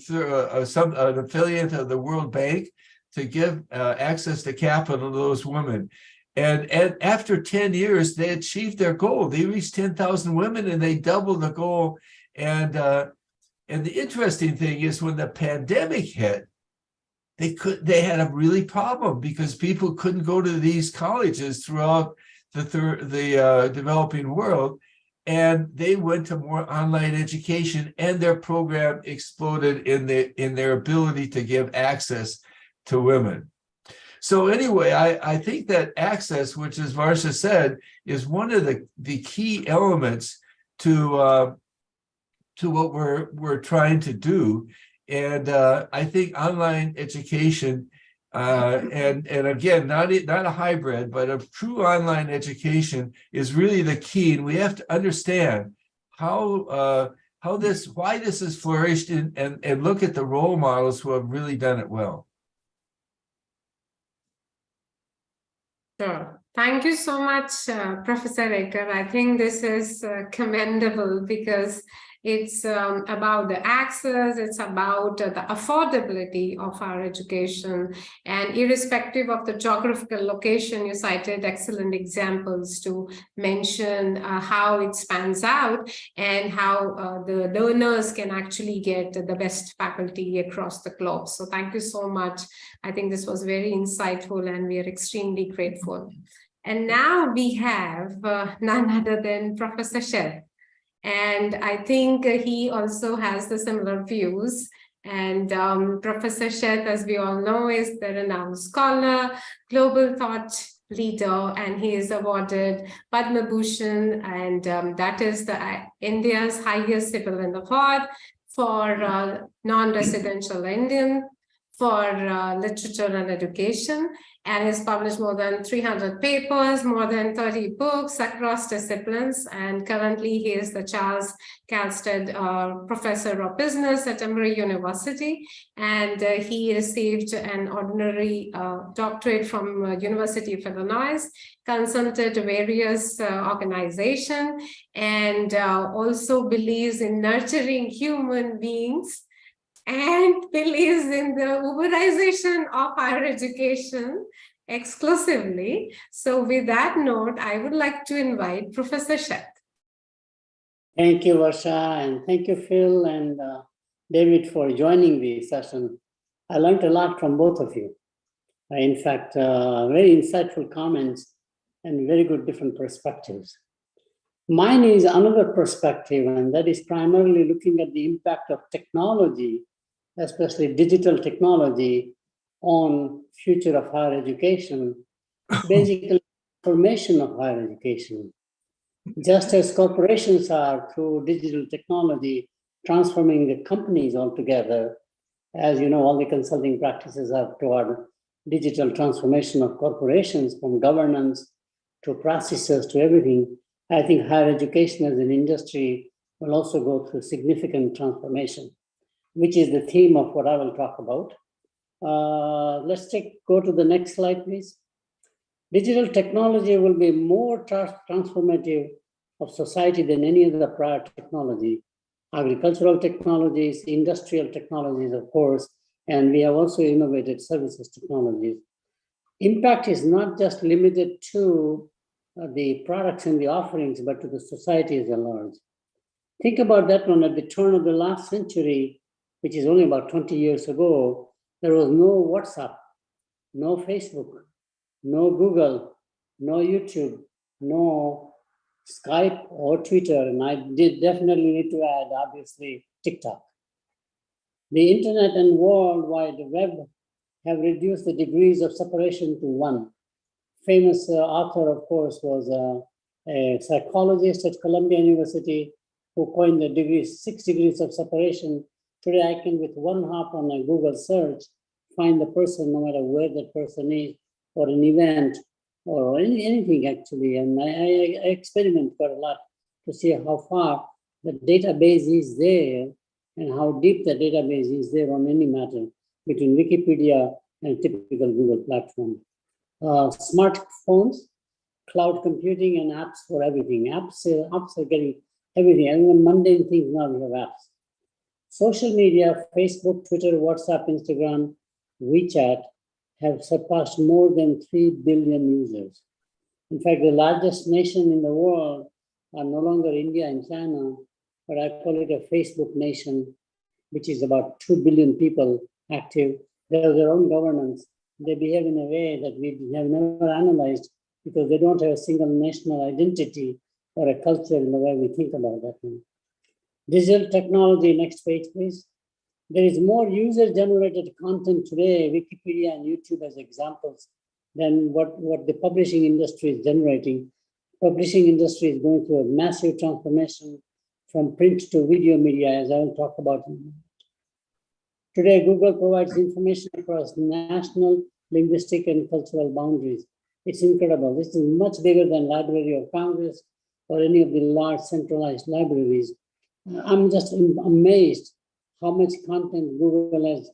affiliate of the World Bank to give access to capital to those women. And after 10 years, they achieved their goal. They reached 10,000 women, and they doubled the goal. And the interesting thing is, when the pandemic hit, they had a really problem because people couldn't go to these colleges throughout the developing world, and they went to more online education, and their program exploded in their ability to give access to women. So anyway, I think that access, which, as Varsha said, is one of the key elements to what we're trying to do. And I think online education, and again, not a hybrid, but a true online education is really the key. And we have to understand why this has flourished, and look at the role models who have really done it well. Sure. Thank you so much, Professor Eker. I think this is commendable because It's about the access, it's about the affordability of higher education. And irrespective of the geographical location, you cited excellent examples to mention how it spans out and how the learners can actually get the best faculty across the globe. So thank you so much. I think this was very insightful and we are extremely grateful. And now we have none other than Professor Sheth. And I think he also has the similar views. And Professor Sheth, as we all know, is the renowned scholar, global thought leader, and he is awarded Padma Bhushan, and that is India's highest civil award for non-residential Indian, for literature and education, and has published more than 300 papers, more than 30 books across disciplines. And currently he is the Charles Kalstad Professor of Business at Emory University. And he received an honorary doctorate from University of Illinois, consulted various organizations, and also believes in nurturing human beings and believes in the Uberization of higher education exclusively. So with that note, I would like to invite Professor Sheth. Thank you, Varsha, and thank you, Phil and David, for joining the session. I learned a lot from both of you. In fact, very insightful comments and very good different perspectives. Mine is another perspective, and that is primarily looking at the impact of technology, especially digital technology, on future of higher education, basically formation of higher education. Just as corporations are through digital technology transforming the companies altogether, as you know, all the consulting practices are toward digital transformation of corporations, from governance to processes to everything. I think higher education as an industry will also go through significant transformation, which is the theme of what I will talk about. Let's go to the next slide, please. Digital technology will be more transformative of society than any other prior technology. Agricultural technologies, industrial technologies, of course, and we have also innovated services technologies. Impact is not just limited to the products and the offerings, but to the society as a large. Think about that one. At the turn of the last century, which is only about 20 years ago, there was no WhatsApp, no Facebook, no Google, no YouTube, no Skype or Twitter, and I did definitely need to add, obviously, TikTok. The internet and World Wide Web have reduced the degrees of separation to one. Famous author, of course, was a psychologist at Columbia University who coined the 6 degrees of separation. Today, I can, with one hop on a Google search, find the person no matter where that person is, or an event, or anything actually. And I experiment quite a lot to see how far the database is there and how deep the database is there on any matter between Wikipedia and typical Google platform. Smartphones, cloud computing, and apps for everything. Apps are getting everything. Even mundane things now we have apps. Social media, Facebook, Twitter, WhatsApp, Instagram, WeChat have surpassed more than 3 billion users. In fact, the largest nation in the world are no longer India and China, but I call it a Facebook nation, which is about 2 billion people active. They have their own governance. They behave in a way that we have never analyzed because they don't have a single national identity or a culture in the way we think about that one. Digital technology, next page, please. There is more user-generated content today, Wikipedia and YouTube as examples, than what the publishing industry is generating. Publishing industry is going through a massive transformation from print to video media, as I will talk about in a minute. Today, Google provides information across national, linguistic, and cultural boundaries. It's incredible. This is much bigger than Library of Congress or any of the large centralized libraries. I'm just amazed how much content Google has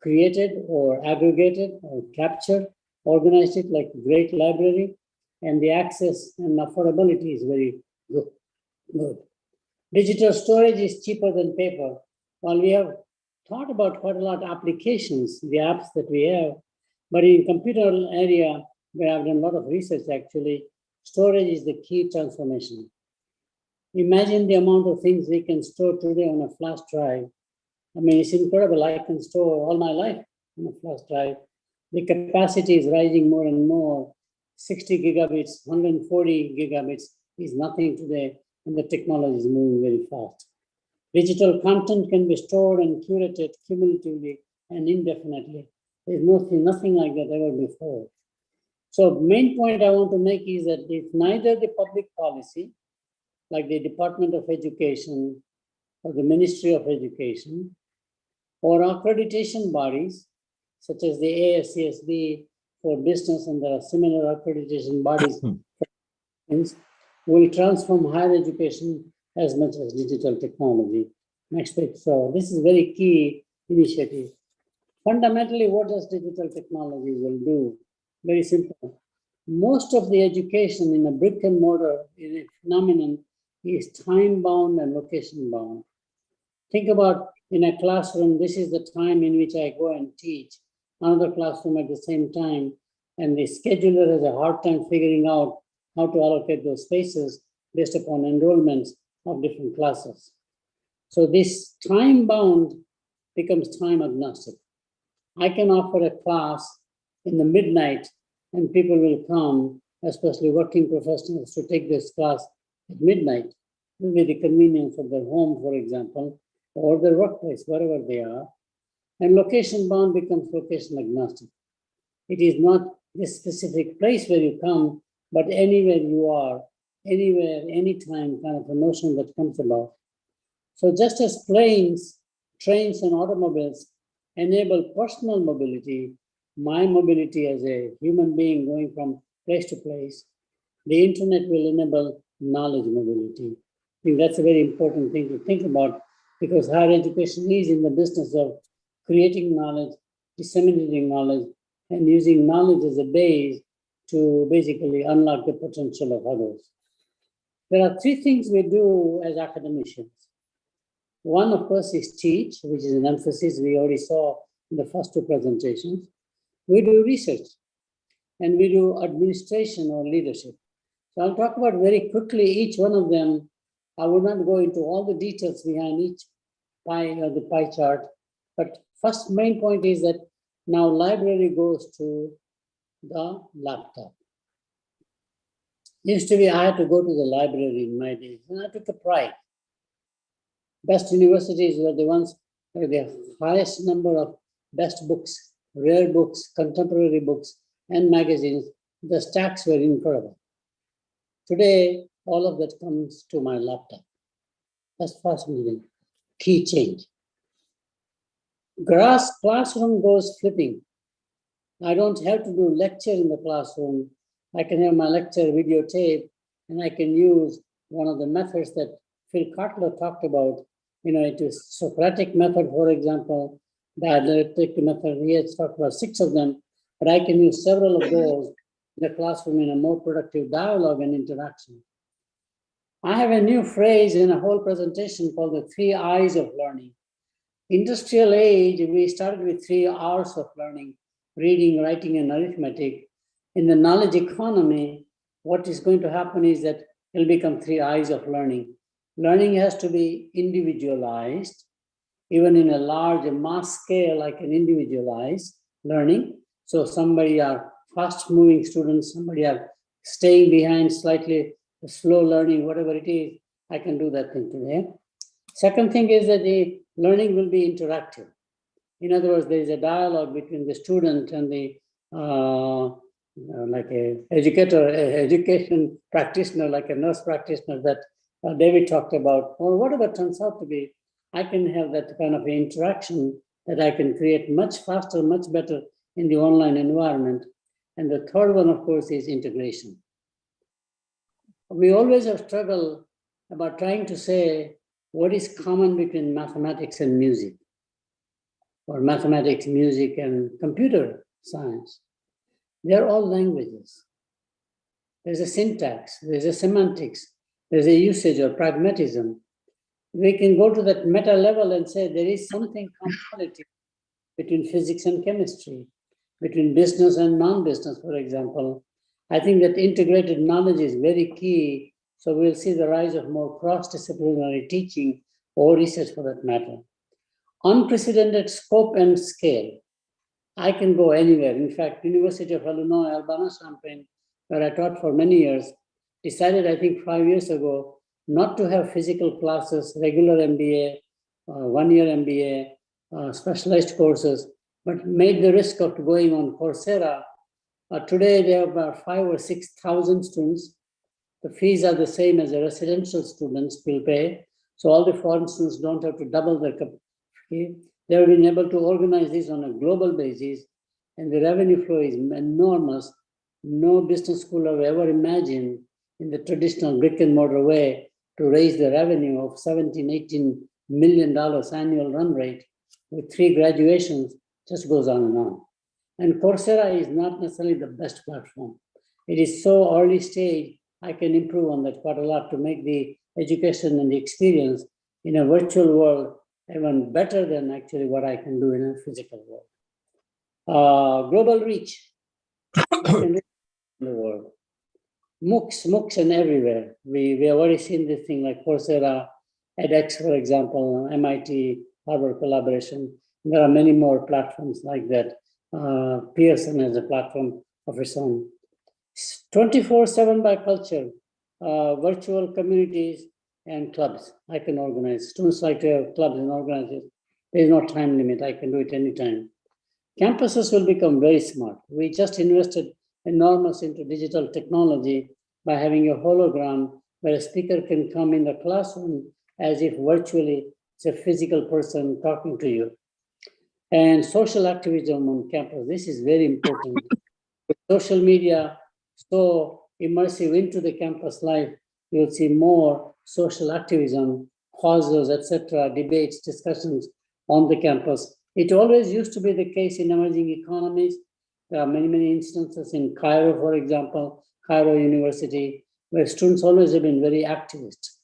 created or aggregated or captured, organized it like a great library, and the access and affordability is very good. Digital storage is cheaper than paper. While we have thought about quite a lot of applications, the apps that we have, but in computer area, where I've done a lot of research actually, storage is the key transformation. Imagine the amount of things we can store today on a flash drive. I mean, it's incredible. I can store all my life on a flash drive. The capacity is rising more and more. 60 gigabits, 140 gigabits is nothing today, and the technology is moving very fast. Digital content can be stored and curated cumulatively and indefinitely. There's nothing like that ever before. So main point I want to make is that it's neither the public policy, like the Department of Education or the Ministry of Education, or accreditation bodies, such as the ASCSB for business, and there are similar accreditation bodies, will transform higher education as much as digital technology. Next page. So this is very key initiative. Fundamentally, what does digital technology will do? Very simple. Most of the education in a brick and mortar phenomenon is time-bound and location-bound. Think about in a classroom, this is the time in which I go and teach, another classroom at the same time, and the scheduler has a hard time figuring out how to allocate those spaces based upon enrollments of different classes. So this time-bound becomes time agnostic. I can offer a class in the midnight and people will come, especially working professionals, to take this class at midnight. It will be the convenience of their home, for example, or their workplace, wherever they are. And location bound becomes location agnostic. It is not this specific place where you come, but anywhere you are, anywhere, anytime kind of a notion that comes about. So just as planes, trains, and automobiles enable personal mobility, my mobility as a human being going from place to place, the internet will enable knowledge mobility. I think that's a very important thing to think about, because higher education is in the business of creating knowledge, disseminating knowledge, and using knowledge as a base to basically unlock the potential of others. There are three things we do as academicians. One, of course, is teach, which is an emphasis we already saw in the first two presentations. We do research, and we do administration or leadership. So I'll talk about very quickly each one of them. I will not go into all the details behind each the pie chart, but first main point is that now library goes to the laptop. Used to be I had to go to the library in my days, and I took a pride. Best universities were the ones with the highest number of best books, rare books, contemporary books, and magazines. The stacks were incredible. Today, all of that comes to my laptop. That's fascinating. Key change. Classroom goes flipping. I don't have to do lecture in the classroom. I can have my lecture videotape, and I can use one of the methods that Phil Kotler talked about. It is Socratic method, for example, dialectic method. He has talked about 6 of them, but I can use several of those in the classroom in a more productive dialogue and interaction. I have a new phrase in a whole presentation called the 3 I's of learning. Industrial age, we started with 3 R's of learning: reading, writing, and arithmetic. In the knowledge economy, what is going to happen is that it'll become 3 I's of learning. Learning has to be individualized. Even in a large mass scale, I can individualize learning. So somebody are fast-moving students, somebody are staying behind, slightly slow learning, whatever it is, I can do that thing today. Second thing is that the learning will be interactive. In other words, there is a dialogue between the student and the like a education practitioner, like a nurse practitioner that David talked about, or whatever turns out to be. I can have that kind of interaction that I can create much faster, much better in the online environment. And the third one, of course, is integration. We always have struggled about trying to say what is common between mathematics and music, or mathematics, music, and computer science. They're all languages. There's a syntax, there's a semantics, there's a usage or pragmatism. We can go to that meta level and say there is something commonality between physics and chemistry, between business and non-business, for example. I think that integrated knowledge is very key. So we'll see the rise of more cross-disciplinary teaching or research for that matter. Unprecedented scope and scale. I can go anywhere. In fact, University of Illinois, Urbana-Champaign, where I taught for many years, decided, I think 5 years ago, not to have physical classes, regular MBA, one-year MBA, specialized courses, but made the risk of going on Coursera. Today, they have about 5,000 or 6,000 students. The fees are the same as the residential students will pay. So all the foreign students don't have to double their fee. They have been able to organize this on a global basis, and the revenue flow is enormous. No business school have ever imagined in the traditional brick and mortar way to raise the revenue of $17, $18 million annual run rate with 3 graduations, just goes on and on. And Coursera is not necessarily the best platform. It is so early stage, I can improve on that quite a lot to make the education and the experience in a virtual world even better than actually what I can do in a physical world. Global reach. I can reach in the world. MOOCs and everywhere. We have already seen this thing like Coursera, edX, for example, MIT, Harvard collaboration. There are many more platforms like that. Pearson has a platform of its own. 24/7 by culture, virtual communities and clubs. I can organize. Students like to have clubs and organize. There is no time limit. I can do it anytime. Campuses will become very smart. We just invested enormous into digital technology by having a hologram where a speaker can come in the classroom as if virtually it's a physical person talking to you. And social activism on campus. This is very important. Social media so immersive into the campus life, you'll see more social activism, causes, etc., debates, discussions on the campus. It always used to be the case in emerging economies. There are many instances in Cairo, for example, Cairo University, where students always have been very activist.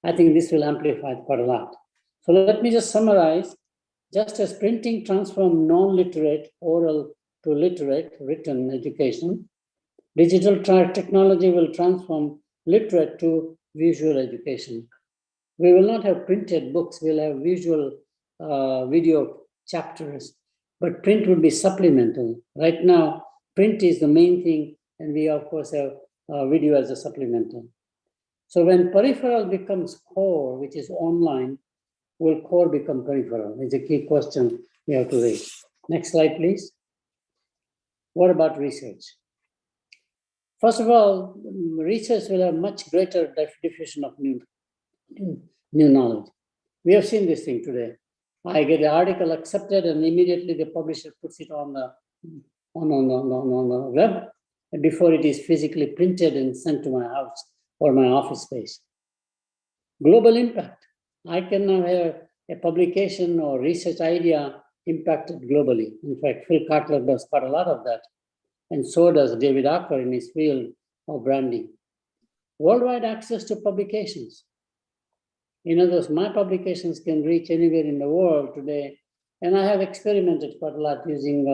I think this will amplify quite a lot. So let me just summarize. Just as printing transformed non-literate oral to literate written education, digital technology will transform literate to visual education. We will not have printed books, we'll have visual video chapters, but print will be supplemental. Right now, print is the main thing, and we of course have video as a supplemental. So when peripheral becomes core, which is online, will core become peripheral? It's a key question we have to raise. Next slide, please. What about research? First of all, research will have much greater diffusion of new knowledge. We have seen this thing today. I get the article accepted and immediately the publisher puts it on the web before it is physically printed and sent to my house or my office space. Global impact. I can now have a publication or research idea impacted globally. In fact, Phil Kotler does quite a lot of that. And so does David Acker in his field of branding. Worldwide access to publications. In other words, my publications can reach anywhere in the world today. And I have experimented quite a lot using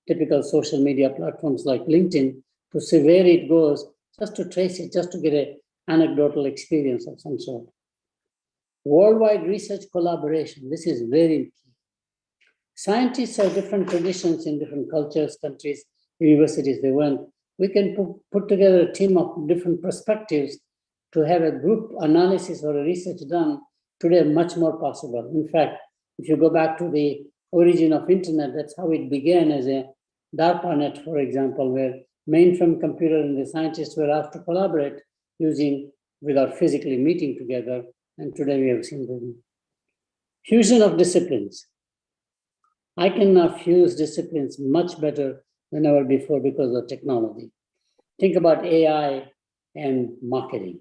typical social media platforms like LinkedIn to see where it goes, just to trace it, just to get an anecdotal experience of some sort. Worldwide research collaboration. This is very key. Scientists have different traditions in different cultures, countries, universities they went. We can put together a team of different perspectives to have a group analysis or a research done today much more possible. In fact, if you go back to the origin of internet, that's how it began as a DARPANET, for example, where mainframe computer and the scientists were asked to collaborate without physically meeting together. And today we have seen the fusion of disciplines. I can now fuse disciplines much better than ever before because of technology. Think about AI and marketing.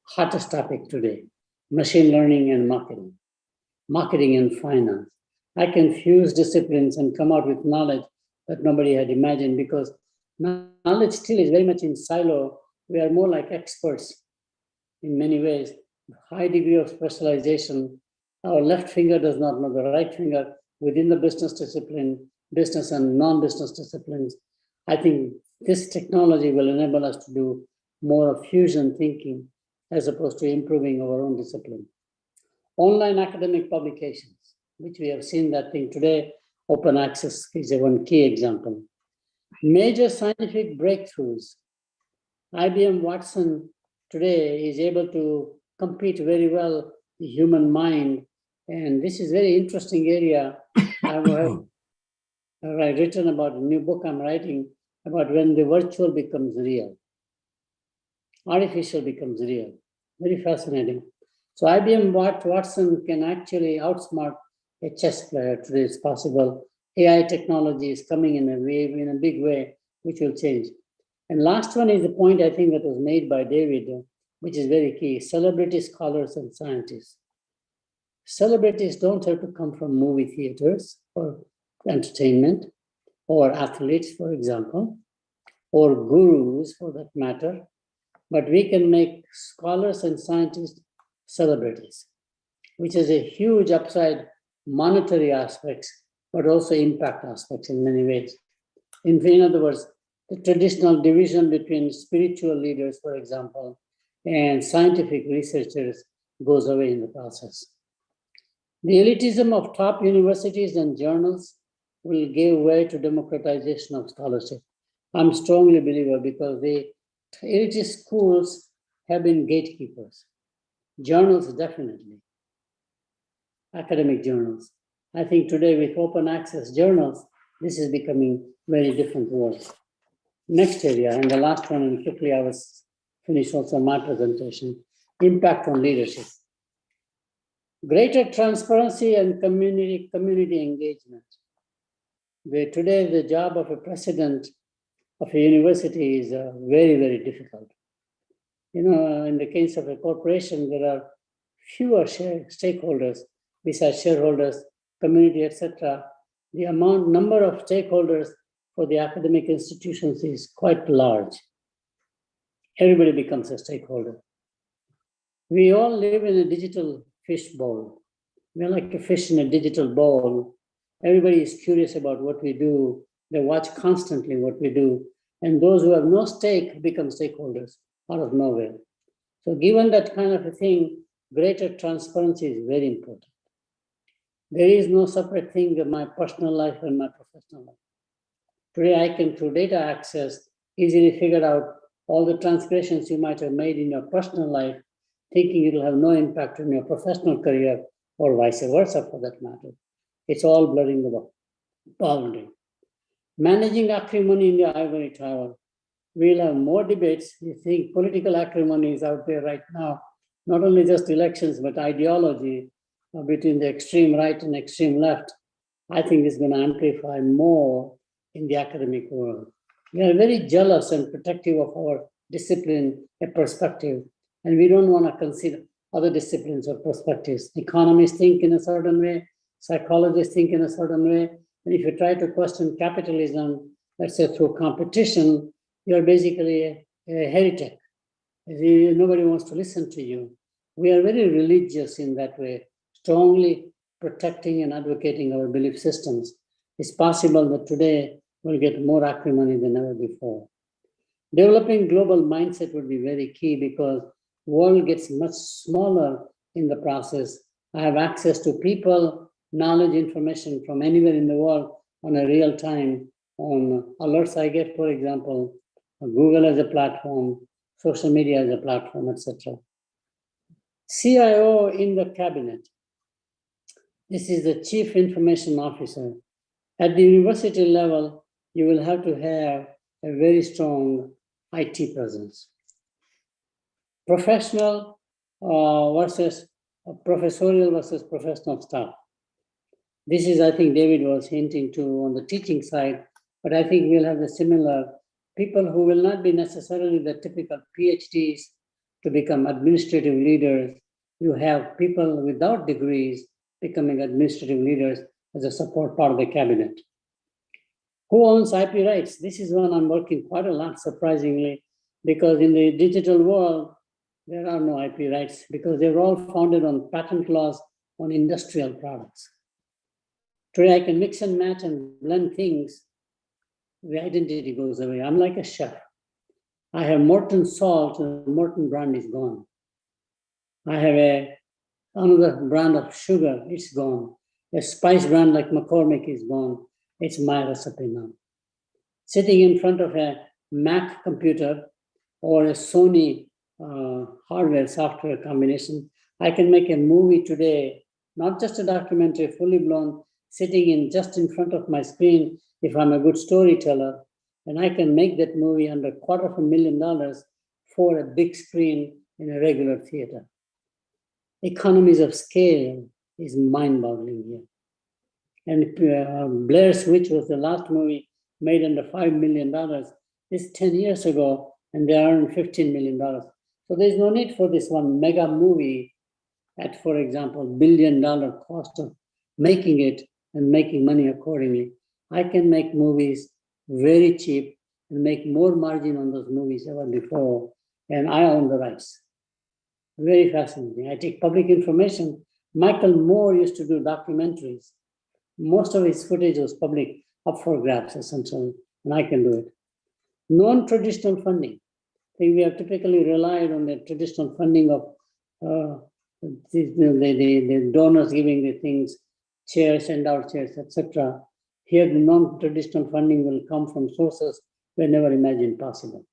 Hottest topic today, machine learning and marketing and finance. I can fuse disciplines and come out with knowledge that nobody had imagined because knowledge still is very much in silo. We are more like experts in many ways, high degree of specialization. Our left finger does not know the right finger within the business discipline, business and non-business disciplines. I think this technology will enable us to do more of fusion thinking as opposed to improving our own discipline. Online academic publications, which we have seen that thing today, open access is one key example. Major scientific breakthroughs. IBM Watson today is able to compete very well the human mind. And this is a very interesting area. I have written about a new book I'm writing about when the virtual becomes real. Artificial becomes real. Very fascinating. So IBM Watson can actually outsmart a chess player. Today it's possible. AI technology is coming in a big way, which will change. And last one is the point I think that was made by David, which is very key, celebrity scholars and scientists. Celebrities don't have to come from movie theaters or entertainment, or athletes, for example, or gurus for that matter, but we can make scholars and scientists celebrities, which is a huge upside monetary aspects, but also impact aspects in many ways. In other words, the traditional division between spiritual leaders, for example, and scientific researchers goes away in the process. The elitism of top universities and journals will give way to democratization of scholarship. I'm strongly a believer because the elitist schools have been gatekeepers. Journals, definitely. Academic journals. I think today with open access journals, this is becoming very different world. Next area, and the last one, and quickly I was finished also my presentation, impact on leadership. Greater transparency and community engagement. Where today the job of a president of a university is very, very difficult. You know, in the case of a corporation, there are fewer stakeholders besides shareholders, community, etc. The number of stakeholders for the academic institutions is quite large. Everybody becomes a stakeholder. We all live in a digital fish bowl. We're like a fish in a digital bowl. Everybody is curious about what we do. They watch constantly what we do. And those who have no stake become stakeholders out of nowhere. So given that kind of a thing, greater transparency is very important. There is no separate thing of my personal life and my professional life. Today, I can, through data access, easily figure out all the transgressions you might have made in your personal life, thinking it will have no impact on your professional career or vice versa for that matter. It's all blurring the boundary. Managing acrimony in the ivory tower. We'll have more debates. You think political acrimony is out there right now, not only just elections, but ideology between the extreme right and extreme left. I think is going to amplify more in the academic world. We are very jealous and protective of our discipline and perspective, and we don't want to consider other disciplines or perspectives. Economists think in a certain way, psychologists think in a certain way, and if you try to question capitalism, let's say through competition, you're basically a heretic. Nobody wants to listen to you. We are very religious in that way, strongly protecting and advocating our belief systems. It's possible that today we'll get more acrimony than ever before. Developing global mindset would be very key because the world gets much smaller in the process. I have access to people, knowledge, information from anywhere in the world on a real time, on alerts I get, for example, Google as a platform, social media as a platform, etc. CIO in the cabinet. This is the Chief Information Officer. At the university level, you will have to have a very strong IT presence. Professional versus professorial versus professional staff. This is, I think, David was hinting to on the teaching side, but I think we'll have the similar people who will not be necessarily the typical PhDs to become administrative leaders. You have people without degrees becoming administrative leaders as a support part of the cabinet. Who owns IP rights? This is one I'm working quite a lot, surprisingly, because in the digital world, There are no IP rights because they were all founded on patent laws on industrial products. Today, I can mix and match and blend things. The identity goes away. I'm like a chef. I have Morton salt, and the Morton brand is gone. I have another brand of sugar, it's gone. A spice brand like McCormick is gone. It's my recipe now. Sitting in front of a Mac computer or a Sony hardware software combination, I can make a movie today, not just a documentary, fully blown, sitting just in front of my screen if I'm a good storyteller, and I can make that movie under $250,000 for a big screen in a regular theater. Economies of scale is mind-boggling here. And Blair's Witch was the last movie made under $5 million. This is 10 years ago, and they earned $15 million. So there's no need for this one mega movie at, for example, $1 billion cost of making it and making money accordingly. I can make movies very cheap and make more margin on those movies ever before, and I own the rights. Very fascinating. I take public information. Michael Moore used to do documentaries. Most of his footage was public, up for grabs essentially, and I can do it. Non-traditional funding. I think we have typically relied on the traditional funding of the donors giving the things, chairs, endowed chairs, etc. Here, the non-traditional funding will come from sources we never imagined possible.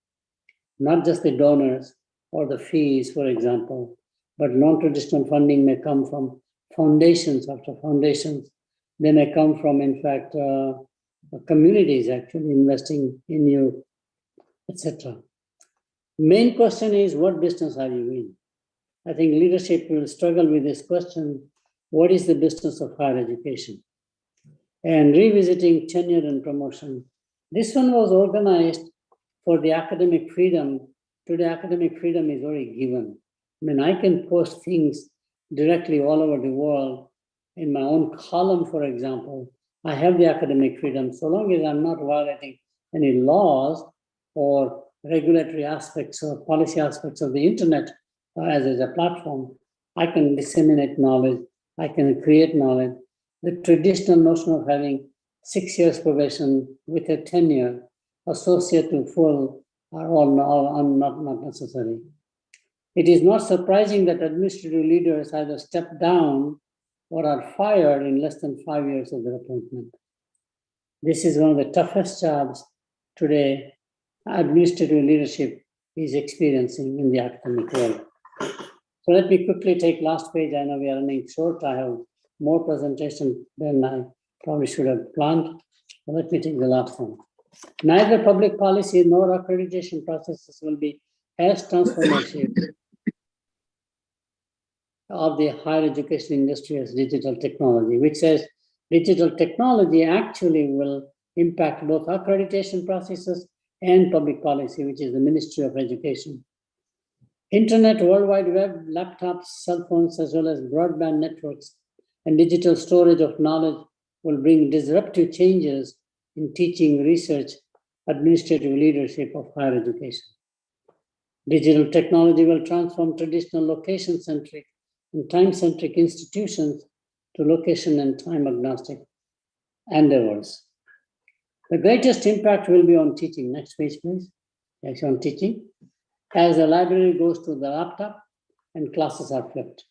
Not just the donors or the fees, for example, but non-traditional funding may come from foundations after foundations. They may come from, in fact, communities actually investing in you, etc. Main question is, what business are you in? I think leadership will struggle with this question. What is the business of higher education? And revisiting tenure and promotion. This one was organized for the academic freedom. Today, academic freedom is already given. I mean, I can post things directly all over the world. In my own column, for example, I have the academic freedom. So long as I'm not violating any laws or regulatory aspects or policy aspects of the internet as a platform, I can disseminate knowledge, I can create knowledge. The traditional notion of having 6 years probation with a tenure, associate to full, are all not necessary. It is not surprising that administrative leaders either step down or are fired in less than 5 years of their appointment. This is one of the toughest jobs today administrative leadership is experiencing in the academic world. So let me quickly take last page. I know we are running short. I have more presentation than I probably should have planned. So let me take the last one. Neither public policy nor accreditation processes will be as transformative of the higher education industry as digital technology, which says digital technology actually will impact both accreditation processes and public policy, which is the Ministry of Education. Internet, World Wide Web, laptops, cell phones, as well as broadband networks and digital storage of knowledge will bring disruptive changes in teaching, research, administrative leadership of higher education. Digital technology will transform traditional location-centric and time-centric institutions to location and time agnostic endeavors. The greatest impact will be on teaching. Next page, please. Yes, on teaching. As the library goes to the laptop and classes are flipped.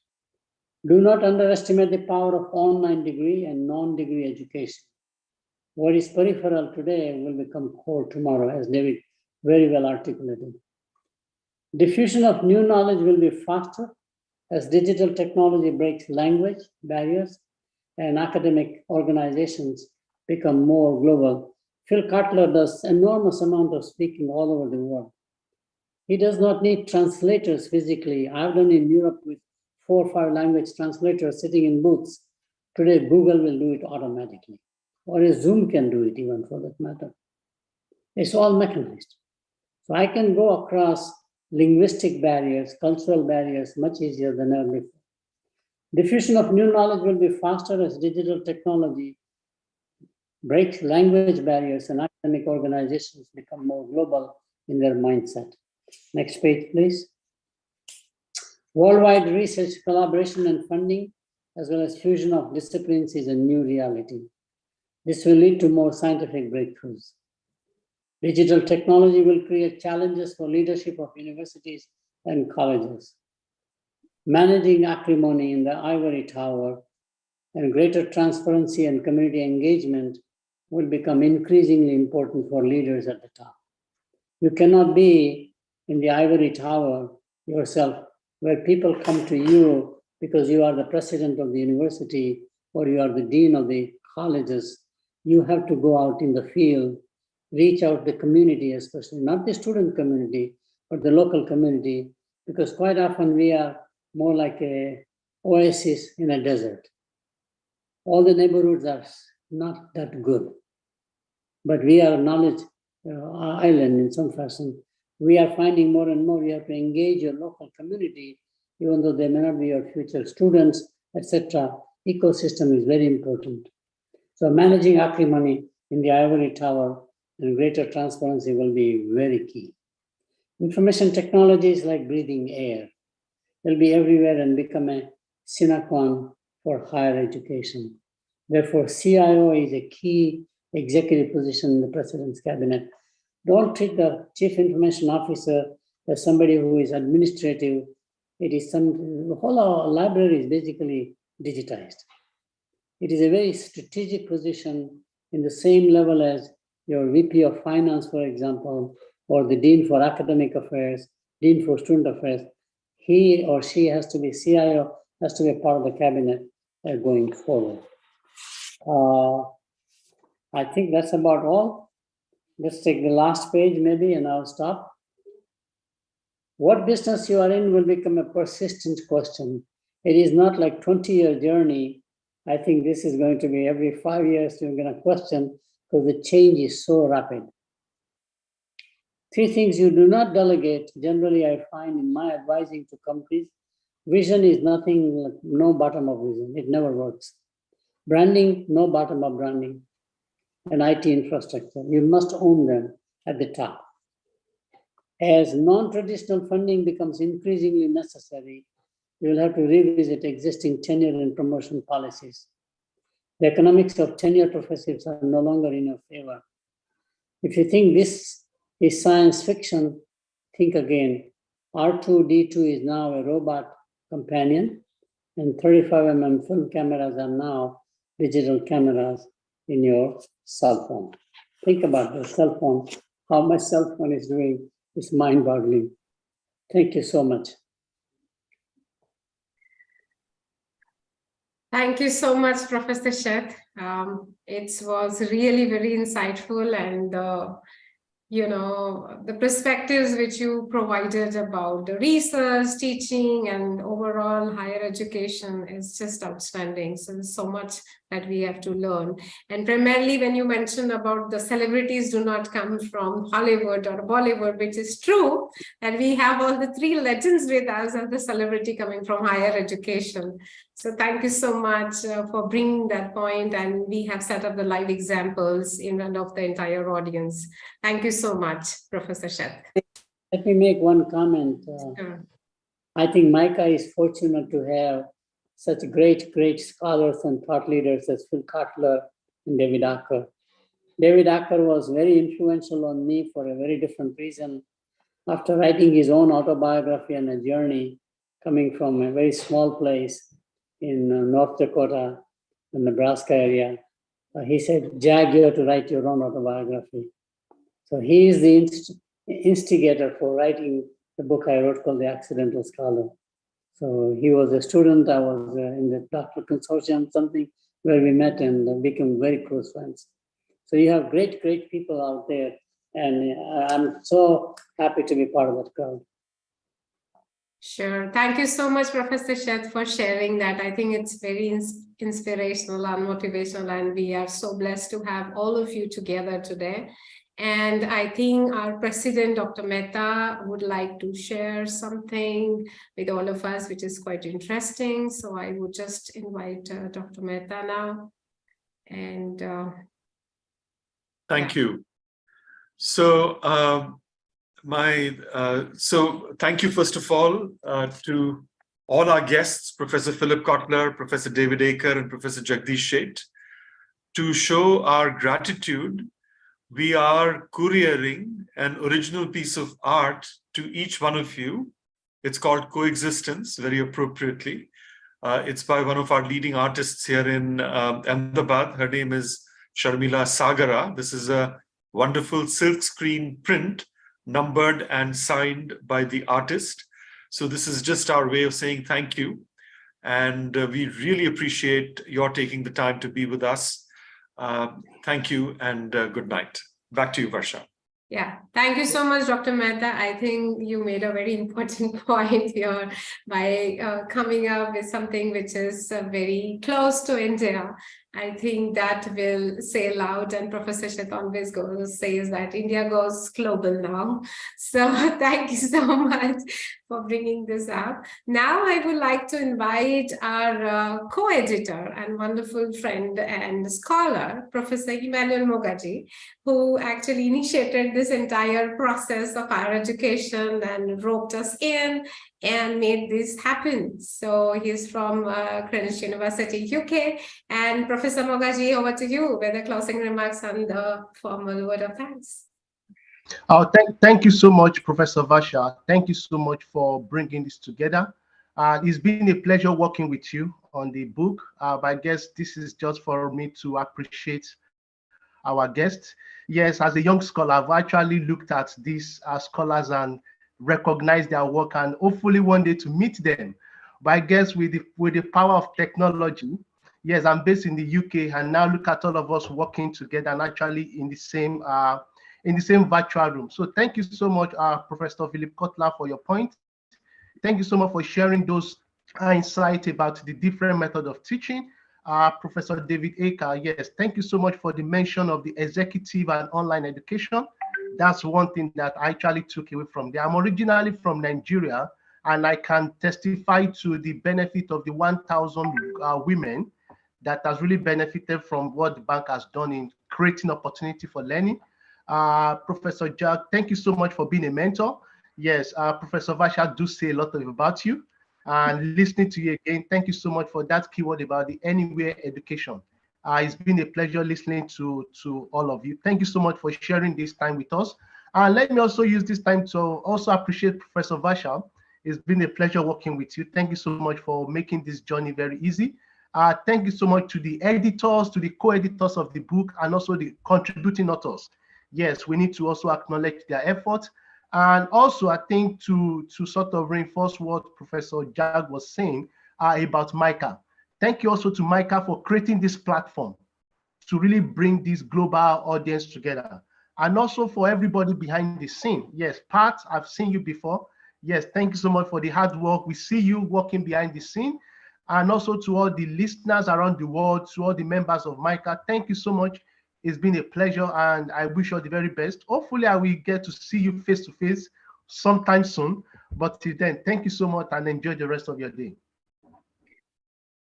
Do not underestimate the power of online degree and non-degree education. What is peripheral today will become core tomorrow, as David very well articulated. Diffusion of new knowledge will be faster as digital technology breaks language barriers and academic organizations become more global. Phil Kotler does enormous amount of speaking all over the world. He does not need translators physically. I've done in Europe with 4 or 5 language translators sitting in booths. Today, Google will do it automatically, or a Zoom can do it even for that matter. It's all mechanized. So I can go across linguistic barriers, cultural barriers much easier than ever before. Diffusion of new knowledge will be faster as digital technology breaks language barriers and academic organizations become more global in their mindset. Next page, please. Worldwide research, collaboration, and funding, as well as fusion of disciplines, is a new reality. This will lead to more scientific breakthroughs. Digital technology will create challenges for leadership of universities and colleges. Managing acrimony in the ivory tower and greater transparency and community engagement will become increasingly important for leaders at the top. You cannot be in the ivory tower yourself, where people come to you because you are the president of the university or you are the dean of the colleges. You have to go out in the field, reach out the community, especially not the student community, but the local community, because quite often we are more like a oasis in a desert. All the neighborhoods are not that good, but we are a knowledge island in some fashion. We are finding more and more you have to engage your local community, even though they may not be your future students, etc. Ecosystem is very important. So managing acrimony in the ivory tower and greater transparency will be very key. Information technologies like breathing air will be everywhere and become a sine qua non for higher education. Therefore, CIO is a key executive position in the President's cabinet. Don't treat the Chief Information Officer as somebody who is administrative. It is the whole library is basically digitized. It is a very strategic position in the same level as your VP of Finance, for example, or the Dean for Academic Affairs, Dean for Student Affairs. He or she has to be CIO, has to be a part of the cabinet going forward. I think that's about all. Let's take the last page maybe and I'll stop. What business you are in will become a persistent question. It is not like 20-year journey. I think this is going to be every 5 years you're going to question because the change is so rapid. 3 things you do not delegate. Generally, I find in my advising to companies, vision is nothing, no bottom of vision. It never works. Branding, no bottom of branding. And IT infrastructure, you must own them at the top. As non-traditional funding becomes increasingly necessary, you will have to revisit existing tenure and promotion policies. The economics of tenure professors are no longer in your favor. If you think this is science fiction, think again. R2-D2 is now a robot companion, and 35mm film cameras are now digital cameras in your cell phone. Think about the cell phone, how my cell phone is doing is mind-boggling. Thank you so much. Thank you so much, Professor Sheth. It was really very insightful, and the perspectives which you provided about the research, teaching, and overall higher education is just outstanding. So there's so much that we have to learn. And primarily when you mentioned about the celebrities do not come from Hollywood or Bollywood, which is true, and we have all the 3 legends with us and the celebrity coming from higher education. So thank you so much for bringing that point, and we have set up the live examples in front of the entire audience. Thank you so much, Professor Sheth. Let me make one comment. Sure. I think MICA is fortunate to have such great scholars and thought leaders as Phil Kotler and David Acker. David Acker was very influential on me for a very different reason. After writing his own autobiography and a journey, coming from a very small place in North Dakota, the Nebraska area, he said, Jag, you have to write your own autobiography. So he is the instigator for writing the book I wrote called The Accidental Scholar. So he was a student, I was in the doctoral consortium, something where we met and became very close friends. So you have great people out there, and I'm so happy to be part of that crowd. Sure. Thank you so much, Professor Sheth, for sharing that. I think it's very inspirational and motivational, and we are so blessed to have all of you together today. And I think our president, Dr. Mehta, would like to share something with all of us, which is quite interesting. So I would just invite Dr. Mehta now. And thank you. So so thank you first of all to all our guests, Professor Philip Kotler, Professor David Aker, and Professor Jagdish Sheth. To show our gratitude, we are couriering an original piece of art to each one of you. It's called Coexistence, very appropriately. It's by one of our leading artists here in Ahmedabad. Her name is Sharmila Sagara. This is a wonderful silkscreen print, numbered and signed by the artist. So this is just our way of saying thank you. And we really appreciate your taking the time to be with us. Thank you and good night. Back to you, Varsha. Yeah, thank you so much, Dr. Mehta. I think you made a very important point here by coming up with something which is very close to India. I think that will say loud, and Professor Sheth always says that India goes global now. So thank you so much for bringing this up. Now I would like to invite our co-editor and wonderful friend and scholar, Professor Emmanuel Mogaji, who actually initiated this entire process of higher education and roped us in and made this happen. So he's from Greenwich University, UK. And Professor Mogaji, over to you with the closing remarks and the formal word of thanks. Oh, thank you so much, Professor Varsha. Thank you so much for bringing this together. It's been a pleasure working with you on the book. But I guess this is just for me to appreciate our guests. Yes, as a young scholar, I've actually looked at these scholars and recognized their work, and hopefully one day to meet them. But I guess with the power of technology, yes, I'm based in the UK, and now look at all of us working together and actually in the same virtual room. So thank you so much, Professor Philip Kotler, for your point. Thank you so much for sharing those insights about the different method of teaching. Professor David Aker, yes, thank you so much for the mention of the executive and online education. That's one thing that I actually took away from there. I'm originally from Nigeria, and I can testify to the benefit of the 1,000 women that has really benefited from what the bank has done in creating opportunity for learning. Professor Jack, thank you so much for being a mentor. Yes, Professor Varsha do say a lot about you. And listening to you again, thank you so much for that keyword about the anywhere education. It's been a pleasure listening to all of you. Thank you so much for sharing this time with us. And let me also use this time to also appreciate Professor Varsha. It's been a pleasure working with you. Thank you so much for making this journey very easy. Thank you so much to the editors, to the co-editors of the book, and also the contributing authors. Yes, we need to also acknowledge their efforts. And also, I think to sort of reinforce what Professor Jag was saying about MICA. Thank you also to MICA for creating this platform to really bring this global audience together. And also for everybody behind the scene. Yes, Pat, I've seen you before. Yes, thank you so much for the hard work. We see you working behind the scene. And also to all the listeners around the world, to all the members of MICA, thank you so much. It's been a pleasure, and I wish you all the very best. Hopefully, I will get to see you face to face sometime soon. But till then, thank you so much and enjoy the rest of your day.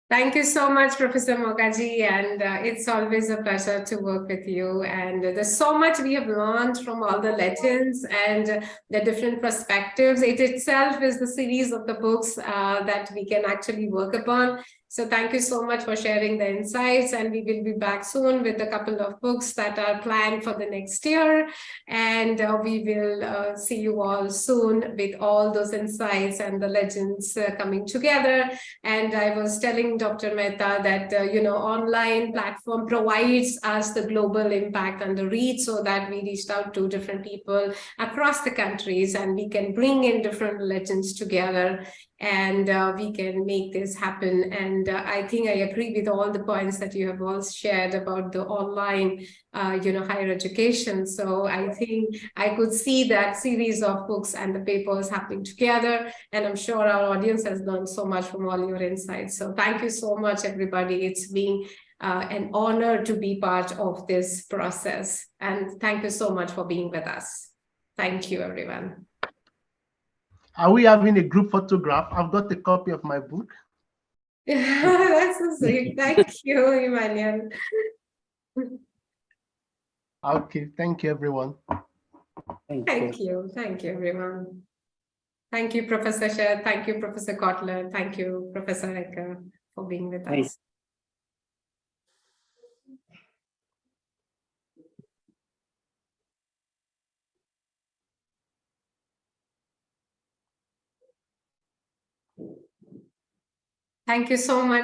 Thank you so much, Professor Mogaji, and it's always a pleasure to work with you. And there's so much we have learned from all the legends and the different perspectives. It itself is the series of the books that we can actually work upon. So thank you so much for sharing the insights, and we will be back soon with a couple of books that are planned for the next year. And we will see you all soon with all those insights and the legends coming together. And I was telling Dr. Mehta that, online platform provides us the global impact and the reach, so that we reached out to different people across the countries, and we can bring in different legends together, and we can make this happen. And I think I agree with all the points that you have all shared about the online, higher education. So I think I could see that series of books and the papers happening together. And I'm sure our audience has learned so much from all your insights. So thank you so much, everybody. It's been an honor to be part of this process. And thank you so much for being with us. Thank you, everyone. Are we having a group photograph? I've got a copy of my book. That's so sweet. Thank you, Emmanuel. Okay, thank you, everyone. Thank you. Thank you, everyone. Thank you, Professor Shah. Thank you, Professor Kotler. Thank you, Professor Ecker, for being with Thanks. us. Thank you so much.